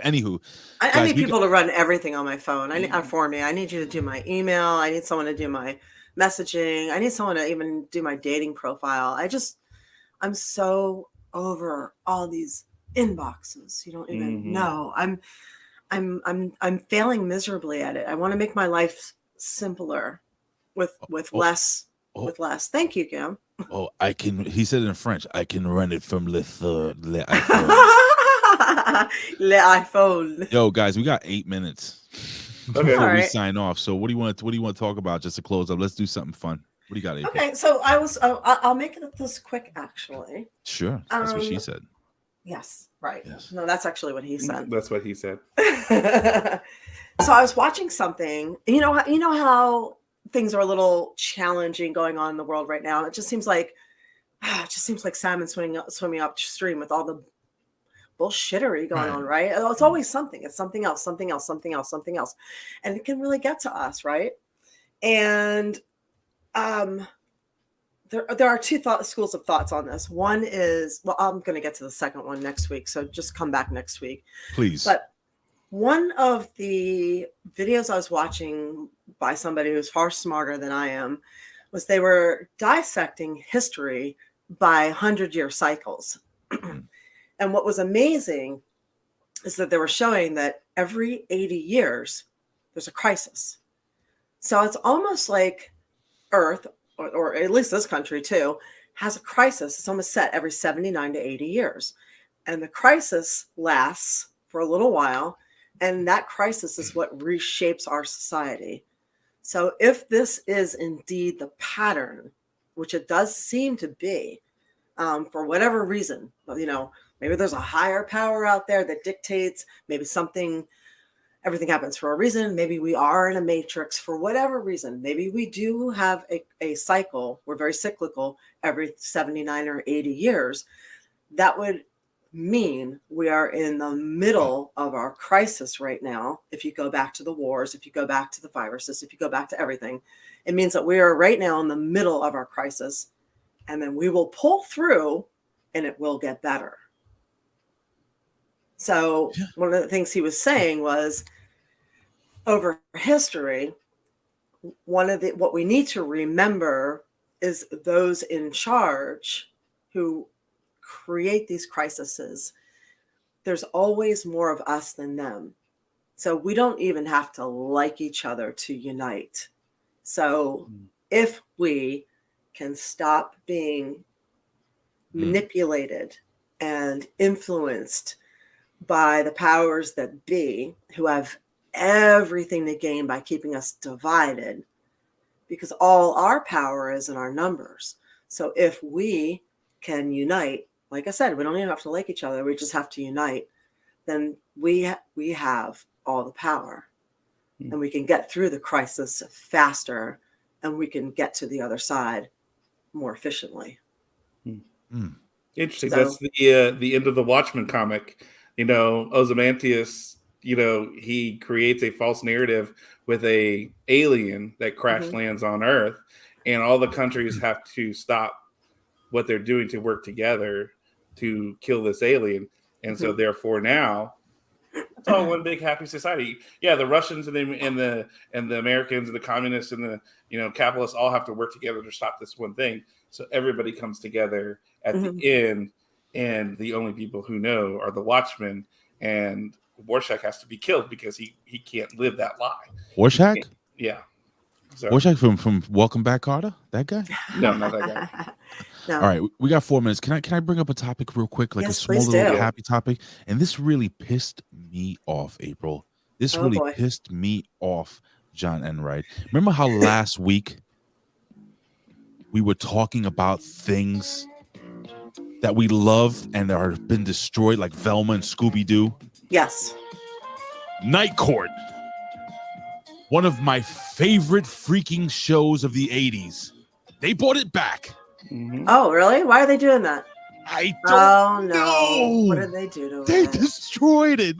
[SPEAKER 1] anywho,
[SPEAKER 3] I
[SPEAKER 1] guys,
[SPEAKER 3] need people to run everything on my phone. For me. I need you to do my email. I need someone to do my messaging. I need someone to even do my dating profile. I'm so over all these inboxes. You don't even know. I'm failing miserably at it. I want to make my life simpler with less. With less. Thank you, Gam.
[SPEAKER 1] Oh, I can. He said it in French. I can run it from le iPhone.
[SPEAKER 3] Le iPhone.
[SPEAKER 1] Yo, guys, we got 8 minutes
[SPEAKER 4] Okay.
[SPEAKER 1] before
[SPEAKER 3] All
[SPEAKER 1] we
[SPEAKER 3] right.
[SPEAKER 1] sign off. So, what do you want to talk about just to close up? Let's do something fun. What do you got, April?
[SPEAKER 3] Okay, so I'll make it this quick, actually.
[SPEAKER 1] Sure, that's what she said.
[SPEAKER 3] Yes, right.
[SPEAKER 1] Yes.
[SPEAKER 3] No, that's actually what he said.
[SPEAKER 4] That's what he said.
[SPEAKER 3] So I was watching something. You know how things are a little challenging going on in the world right now. It just seems like salmon swimming upstream with all the bullshittery going on, right? It's always something. It's something else, and it can really get to us, right? And there are two schools of thoughts on this. One is, well, I'm going to get to the second one next week, so just come back next week.
[SPEAKER 1] Please.
[SPEAKER 3] But one of the videos I was watching by somebody who's far smarter than I am was they were dissecting history by 100-year cycles. And what was amazing is that they were showing that every 80 years, there's a crisis. So it's almost like Earth, or at least this country too, has a crisis. It's almost set every 79 to 80 years. And the crisis lasts for a little while. And that crisis is what reshapes our society. So if this is indeed the pattern, which it does seem to be, for whatever reason, maybe there's a higher power out there that dictates, maybe everything happens for a reason. Maybe we are in a matrix for whatever reason. Maybe we do have a cycle. We're very cyclical every 79 or 80 years. That would mean we are in the middle of our crisis right now. If you go back to the wars, if you go back to the viruses, if you go back to everything, it means that we are right now in the middle of our crisis, and then we will pull through and it will get better. So one of the things he was saying was, over history, what we need to remember is those in charge who create these crises. There's always more of us than them. So we don't even have to like each other to unite. So if we can stop being manipulated and influenced by the powers that be, who have everything to gain by keeping us divided, because all our power is in our numbers. So if we can unite, like I said, we don't even have to like each other, we just have to unite, then we have all the power, and we can get through the crisis faster, and we can get to the other side more efficiently.
[SPEAKER 4] Interesting.
[SPEAKER 3] So,
[SPEAKER 4] That's the end of the Watchmen comic. Ozymandias, he creates a false narrative with a alien that crash lands on Earth, and all the countries have to stop what they're doing to work together to kill this alien. And so therefore now it's all one big happy society. Yeah, the Russians and the Americans and the communists and the capitalists all have to work together to stop this one thing. So everybody comes together at the end, and the only people who know are the Watchmen, and Rorschach has to be killed because he can't live that lie.
[SPEAKER 1] Rorschach?
[SPEAKER 4] Yeah. So,
[SPEAKER 1] Rorschach from Welcome Back, Carter? That guy?
[SPEAKER 4] No, not that guy.
[SPEAKER 3] No.
[SPEAKER 1] All right, we got 4 minutes. Can I bring up a topic real quick, like
[SPEAKER 3] Yes,
[SPEAKER 1] a small
[SPEAKER 3] please
[SPEAKER 1] little
[SPEAKER 3] do.
[SPEAKER 1] happy topic? And this really pissed me off, April. This really
[SPEAKER 3] boy.
[SPEAKER 1] pissed me off, John Enright. Remember how last week we were talking about things that we love and that are been destroyed, like Velma and Scooby-Doo?
[SPEAKER 3] Yes.
[SPEAKER 1] Night Court. One of my favorite freaking shows of the 80s. They brought it back.
[SPEAKER 3] Oh, really? Why are they doing that?
[SPEAKER 1] I don't
[SPEAKER 3] no.
[SPEAKER 1] know.
[SPEAKER 3] What did they do to
[SPEAKER 1] They
[SPEAKER 3] it?
[SPEAKER 1] destroyed it.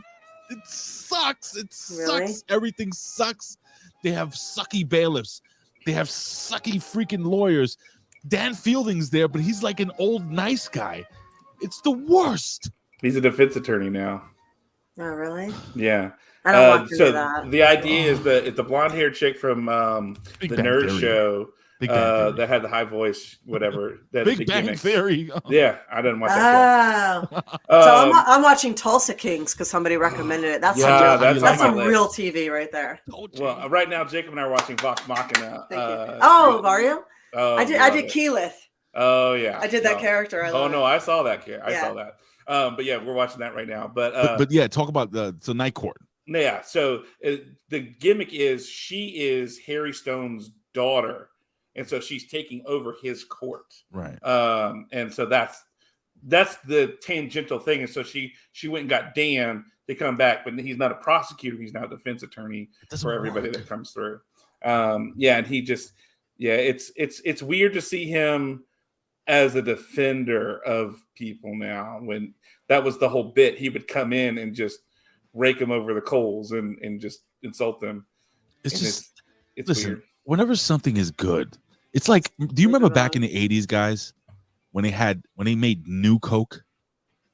[SPEAKER 1] It sucks. It
[SPEAKER 3] Really?
[SPEAKER 1] sucks. Everything sucks. They have sucky bailiffs. They have sucky freaking lawyers. Dan Fielding's there, but he's like an old nice guy. It's the worst.
[SPEAKER 4] He's a defense attorney now.
[SPEAKER 3] Oh, really?
[SPEAKER 4] Yeah.
[SPEAKER 3] I don't want to
[SPEAKER 4] so
[SPEAKER 3] do that.
[SPEAKER 4] the idea is that it's the blonde-haired chick from
[SPEAKER 1] Big
[SPEAKER 4] the
[SPEAKER 1] Bang
[SPEAKER 4] Nerd
[SPEAKER 1] Theory.
[SPEAKER 4] Show
[SPEAKER 1] Big Bang Theory.
[SPEAKER 4] that had the high voice, whatever. That
[SPEAKER 1] Big
[SPEAKER 4] the
[SPEAKER 1] Bang
[SPEAKER 4] gimmicks.
[SPEAKER 1] Theory.
[SPEAKER 4] Yeah, I didn't watch that
[SPEAKER 3] Oh.
[SPEAKER 4] show.
[SPEAKER 3] So I'm watching Tulsa Kings because somebody recommended it. That's
[SPEAKER 4] Yeah,
[SPEAKER 3] some,
[SPEAKER 4] that's on
[SPEAKER 3] some
[SPEAKER 4] my
[SPEAKER 3] real
[SPEAKER 4] list.
[SPEAKER 3] TV right there.
[SPEAKER 4] Well, right now Jacob and I are watching Vox Machina.
[SPEAKER 3] Thank you. Oh, are you?
[SPEAKER 4] Oh,
[SPEAKER 3] I
[SPEAKER 4] we
[SPEAKER 3] did
[SPEAKER 4] love it.
[SPEAKER 3] Keyleth.
[SPEAKER 4] Oh yeah,
[SPEAKER 3] I did that character. I
[SPEAKER 4] Oh
[SPEAKER 3] love
[SPEAKER 4] no,
[SPEAKER 3] it.
[SPEAKER 4] I saw that character. I
[SPEAKER 3] Yeah.
[SPEAKER 4] saw that. But yeah, we're watching that right now. But
[SPEAKER 1] yeah, talk about the Night Court.
[SPEAKER 4] yeah, so the gimmick is she is Harry Stone's daughter, and so she's taking over his court.
[SPEAKER 1] Right.
[SPEAKER 4] And so that's the tangential thing. And so she went and got Dan to come back, but he's not a prosecutor. He's now a defense attorney for everybody that comes through. Yeah, and he just it's weird to see him as a defender of people now, when that was the whole bit. He would come in and just rake them over the coals and just insult them.
[SPEAKER 1] It's
[SPEAKER 4] And
[SPEAKER 1] just
[SPEAKER 4] it's
[SPEAKER 1] listen,
[SPEAKER 4] weird.
[SPEAKER 1] whenever something is good, it's like, do you remember back in the 80s, guys, when they made New Coke?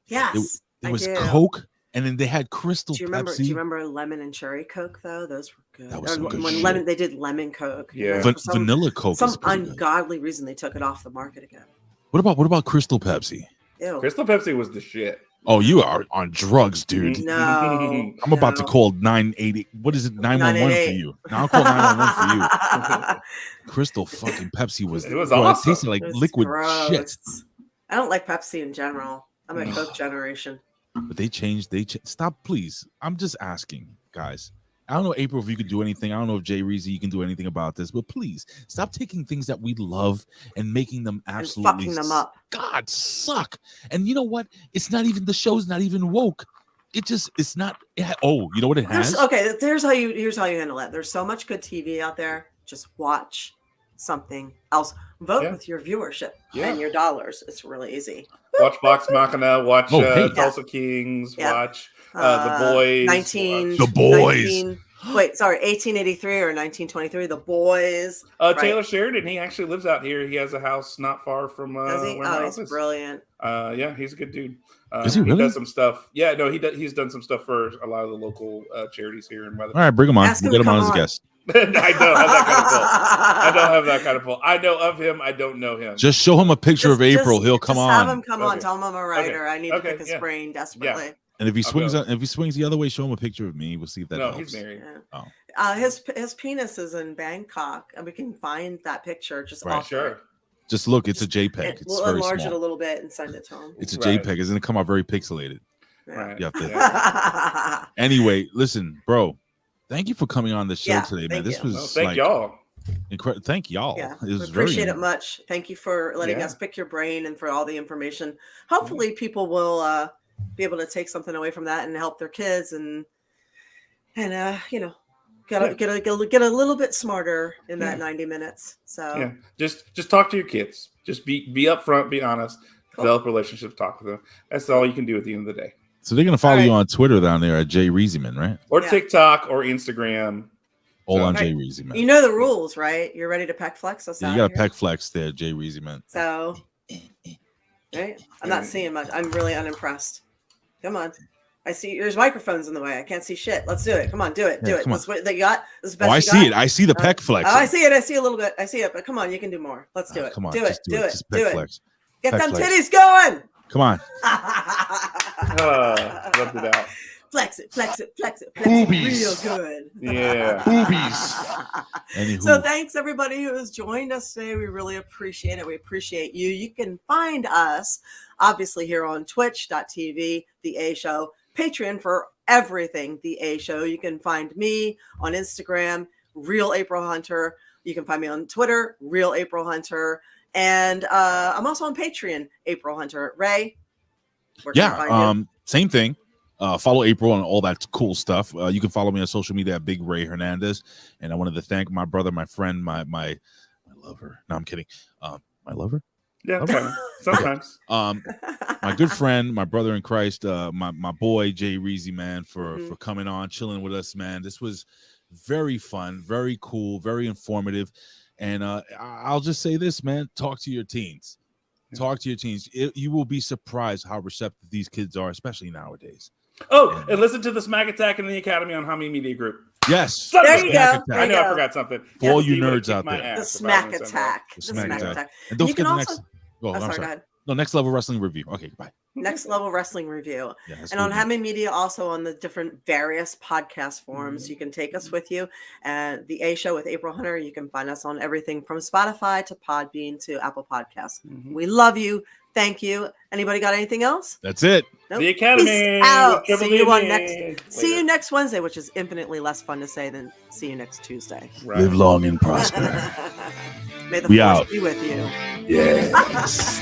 [SPEAKER 3] Yes,
[SPEAKER 1] There
[SPEAKER 3] I
[SPEAKER 1] was
[SPEAKER 3] do.
[SPEAKER 1] Coke, and then they had Crystal
[SPEAKER 3] Do you remember?
[SPEAKER 1] Pepsi.
[SPEAKER 3] Do you remember lemon and cherry Coke though? Those were good.
[SPEAKER 1] That was some good
[SPEAKER 3] when
[SPEAKER 1] shit.
[SPEAKER 3] they did lemon Coke.
[SPEAKER 4] Yeah.
[SPEAKER 3] For some
[SPEAKER 1] Vanilla Coke is pretty good.
[SPEAKER 3] ungodly reason they took it off the market again.
[SPEAKER 1] What about Crystal Pepsi?
[SPEAKER 3] Ew.
[SPEAKER 4] Crystal Pepsi was the shit.
[SPEAKER 1] Oh, you are on drugs, dude.
[SPEAKER 3] No.
[SPEAKER 1] I'm about to
[SPEAKER 3] no.
[SPEAKER 1] call 980. What is it? 911 for you. Now I'll call 911 for you. Crystal fucking Pepsi was.
[SPEAKER 4] It was
[SPEAKER 1] bro,
[SPEAKER 4] awesome.
[SPEAKER 1] It tasted like
[SPEAKER 3] It was
[SPEAKER 1] liquid
[SPEAKER 3] gross.
[SPEAKER 1] shit.
[SPEAKER 3] I don't like Pepsi in general. I'm a Coke generation.
[SPEAKER 1] But they changed. Stop, please. I'm just asking, guys. I don't know, April, if you could do anything. I don't know if Jay Reezy, you can do anything about this, but please stop taking things that we love and making them absolutely
[SPEAKER 3] fucking them up.
[SPEAKER 1] God, suck. And you know what? It's not even, the show's not even woke. It's not. Oh, you know what it has?
[SPEAKER 3] Here's how you handle it. There's so much good TV out there. Just watch something else. Vote
[SPEAKER 4] Yeah.
[SPEAKER 3] with your viewership
[SPEAKER 4] Yeah.
[SPEAKER 3] and your dollars. It's really easy.
[SPEAKER 4] Watch Vox Machina. Watch Tulsa Kings.
[SPEAKER 3] Yeah.
[SPEAKER 4] Watch The Boys.
[SPEAKER 3] 1883 or 1923. The Boys.
[SPEAKER 4] Taylor Sheridan. He actually lives out here. He has a house not far from
[SPEAKER 3] Does he?
[SPEAKER 4] where my
[SPEAKER 3] He's
[SPEAKER 4] office.
[SPEAKER 3] brilliant.
[SPEAKER 4] Yeah, he's a good dude.
[SPEAKER 1] Is he really?
[SPEAKER 4] He does some stuff. Yeah, no, he's done some stuff for a lot of the local charities here in Weatherford.
[SPEAKER 1] All right, bring him on.
[SPEAKER 3] Ask him
[SPEAKER 1] We'll get
[SPEAKER 3] to
[SPEAKER 1] him on
[SPEAKER 3] come
[SPEAKER 1] as a
[SPEAKER 3] on.
[SPEAKER 1] guest.
[SPEAKER 4] I don't have that kind of pull. I know of him. I don't know him.
[SPEAKER 1] Just show him a picture of April. He'll come on.
[SPEAKER 3] Have him come on.
[SPEAKER 4] Okay.
[SPEAKER 3] Tell him I'm a writer.
[SPEAKER 4] Okay.
[SPEAKER 3] I need to pick his brain desperately.
[SPEAKER 4] Yeah.
[SPEAKER 1] And if he swings,
[SPEAKER 4] go.
[SPEAKER 1] if he swings the other way, show him a picture of me. We'll see if that
[SPEAKER 4] No,
[SPEAKER 1] helps.
[SPEAKER 4] he's married.
[SPEAKER 3] Yeah.
[SPEAKER 1] Oh.
[SPEAKER 3] His penis is in Bangkok, and we can find that picture. Just
[SPEAKER 1] Right.
[SPEAKER 3] offer
[SPEAKER 4] Sure.
[SPEAKER 3] it.
[SPEAKER 1] Just look, it's a JPEG. It's
[SPEAKER 3] We'll
[SPEAKER 1] very
[SPEAKER 3] enlarge
[SPEAKER 1] small.
[SPEAKER 3] it a little bit and send it to him.
[SPEAKER 1] It's a
[SPEAKER 4] Right.
[SPEAKER 1] JPEG. It's gonna come out very pixelated.
[SPEAKER 4] Right.
[SPEAKER 1] You have to.
[SPEAKER 4] Yeah.
[SPEAKER 1] Anyway, listen, bro. Thank you for coming on the show
[SPEAKER 3] Yeah,
[SPEAKER 1] today, man.
[SPEAKER 3] thank
[SPEAKER 1] This
[SPEAKER 3] you.
[SPEAKER 1] was
[SPEAKER 4] Well, thank y'all.
[SPEAKER 1] incredible. Thank y'all.
[SPEAKER 3] Yeah,
[SPEAKER 1] It
[SPEAKER 3] we
[SPEAKER 1] was
[SPEAKER 3] appreciate
[SPEAKER 1] very
[SPEAKER 3] it much. Thank you for letting
[SPEAKER 4] Yeah.
[SPEAKER 3] us pick your brain and for all the information. Hopefully, people will be able to take something away from that and help their kids and get a little bit smarter in that 90 minutes. So
[SPEAKER 4] Yeah, just talk to your kids. Just be upfront, be honest, develop relationships, talk with them. That's all you can do at the end of the day.
[SPEAKER 1] So they're gonna follow
[SPEAKER 3] All
[SPEAKER 1] you
[SPEAKER 3] right.
[SPEAKER 1] on Twitter down there at Jay Reeseman, right?
[SPEAKER 4] Or
[SPEAKER 3] Yeah.
[SPEAKER 4] TikTok or Instagram.
[SPEAKER 1] All on
[SPEAKER 3] Right.
[SPEAKER 1] Jay Reeseman.
[SPEAKER 3] you know the rules, right? You're ready to peck flex us
[SPEAKER 1] Yeah,
[SPEAKER 3] out
[SPEAKER 1] you got a
[SPEAKER 3] here?
[SPEAKER 1] pec flex there, Jay Reeseman.
[SPEAKER 3] So, right? I'm not seeing much. I'm really unimpressed. Come on. I see there's microphones in the way. I can't see shit. Let's do it. Come on, do it.
[SPEAKER 1] Yeah,
[SPEAKER 3] Do it.
[SPEAKER 1] come on.
[SPEAKER 3] That's what they got. This is the
[SPEAKER 1] Oh,
[SPEAKER 3] best
[SPEAKER 1] I
[SPEAKER 3] you
[SPEAKER 1] see
[SPEAKER 3] got.
[SPEAKER 1] it. I see the pec flex.
[SPEAKER 3] Oh, I see it. I see a little bit. I see it. But come on, you can do more. Let's do it.
[SPEAKER 1] Come on,
[SPEAKER 3] do it.
[SPEAKER 1] just
[SPEAKER 3] Do it.
[SPEAKER 1] Just
[SPEAKER 3] Do
[SPEAKER 1] pec
[SPEAKER 3] it.
[SPEAKER 1] flex.
[SPEAKER 3] Get
[SPEAKER 1] Pec
[SPEAKER 3] them
[SPEAKER 1] flex.
[SPEAKER 3] titties going.
[SPEAKER 1] Come on.
[SPEAKER 4] Rubbed it out.
[SPEAKER 3] Flex it. Flex it. Flex it. Flex it
[SPEAKER 5] Boobies.
[SPEAKER 3] real good.
[SPEAKER 4] Yeah.
[SPEAKER 5] Boobies.
[SPEAKER 1] Anywho,
[SPEAKER 3] So thanks everybody who has joined us today. We really appreciate it. We appreciate you. You can find us obviously here on twitch.tv, The A Show, Patreon for everything, The A Show. You can find me on Instagram, Real April Hunter. You can find me on Twitter, Real April Hunter. And I'm also on Patreon, April Hunter. Ray, where can I find you?
[SPEAKER 1] Same thing. Follow April and all that cool stuff. You can follow me on social media at Big Ray Hernandez. And I wanted to thank my brother, my friend, my lover. No, I'm kidding. My lover?
[SPEAKER 4] Yeah, kind of. Sometimes.
[SPEAKER 1] My good friend, my brother in Christ, my boy Jay Reezy, man, for coming on, chilling with us, man. This was very fun, very cool, very informative. And I'll just say this, man, talk to your teens. Talk to your teens. You will be surprised how receptive these kids are, especially nowadays.
[SPEAKER 4] Oh, and listen to the Smack Attack in the Academy on Hami Media Group.
[SPEAKER 1] Yes.
[SPEAKER 3] There you
[SPEAKER 1] Smack
[SPEAKER 3] go.
[SPEAKER 1] Attack.
[SPEAKER 3] There
[SPEAKER 4] I
[SPEAKER 3] you
[SPEAKER 4] know I
[SPEAKER 3] go.
[SPEAKER 4] forgot something.
[SPEAKER 1] For all you
[SPEAKER 4] Steve would've
[SPEAKER 1] nerds out
[SPEAKER 4] kicked my
[SPEAKER 1] there.
[SPEAKER 3] The
[SPEAKER 4] ass if I
[SPEAKER 3] Smack
[SPEAKER 4] wouldn't send that.
[SPEAKER 3] Attack.
[SPEAKER 1] The
[SPEAKER 3] The
[SPEAKER 1] Smack
[SPEAKER 3] Smack
[SPEAKER 1] Attack.
[SPEAKER 3] Attack.
[SPEAKER 1] And don't
[SPEAKER 3] You
[SPEAKER 1] forget
[SPEAKER 3] can
[SPEAKER 1] the
[SPEAKER 3] also-
[SPEAKER 1] next. Oh, I'm
[SPEAKER 3] Go
[SPEAKER 1] sorry.
[SPEAKER 3] ahead.
[SPEAKER 1] No, Next Level Wrestling Review. Okay, bye.
[SPEAKER 3] Next Level Wrestling Review.
[SPEAKER 1] Yeah, that's
[SPEAKER 3] And on
[SPEAKER 1] good.
[SPEAKER 3] Hammond Media, also on the different various podcast forums, you can take us with you. And The A Show with April Hunter, you can find us on everything from Spotify to Podbean to Apple Podcasts. We love you. Thank you. Anybody got anything else?
[SPEAKER 1] That's it.
[SPEAKER 3] Nope.
[SPEAKER 4] The Academy.
[SPEAKER 3] Peace out.
[SPEAKER 4] Triple
[SPEAKER 3] See you on
[SPEAKER 4] D.
[SPEAKER 3] See you next Wednesday, which is infinitely less fun to say than see you next Tuesday.
[SPEAKER 4] Right.
[SPEAKER 1] Live long and prosper.
[SPEAKER 3] May the
[SPEAKER 1] We
[SPEAKER 3] force
[SPEAKER 1] out.
[SPEAKER 3] be with you.
[SPEAKER 1] Yes.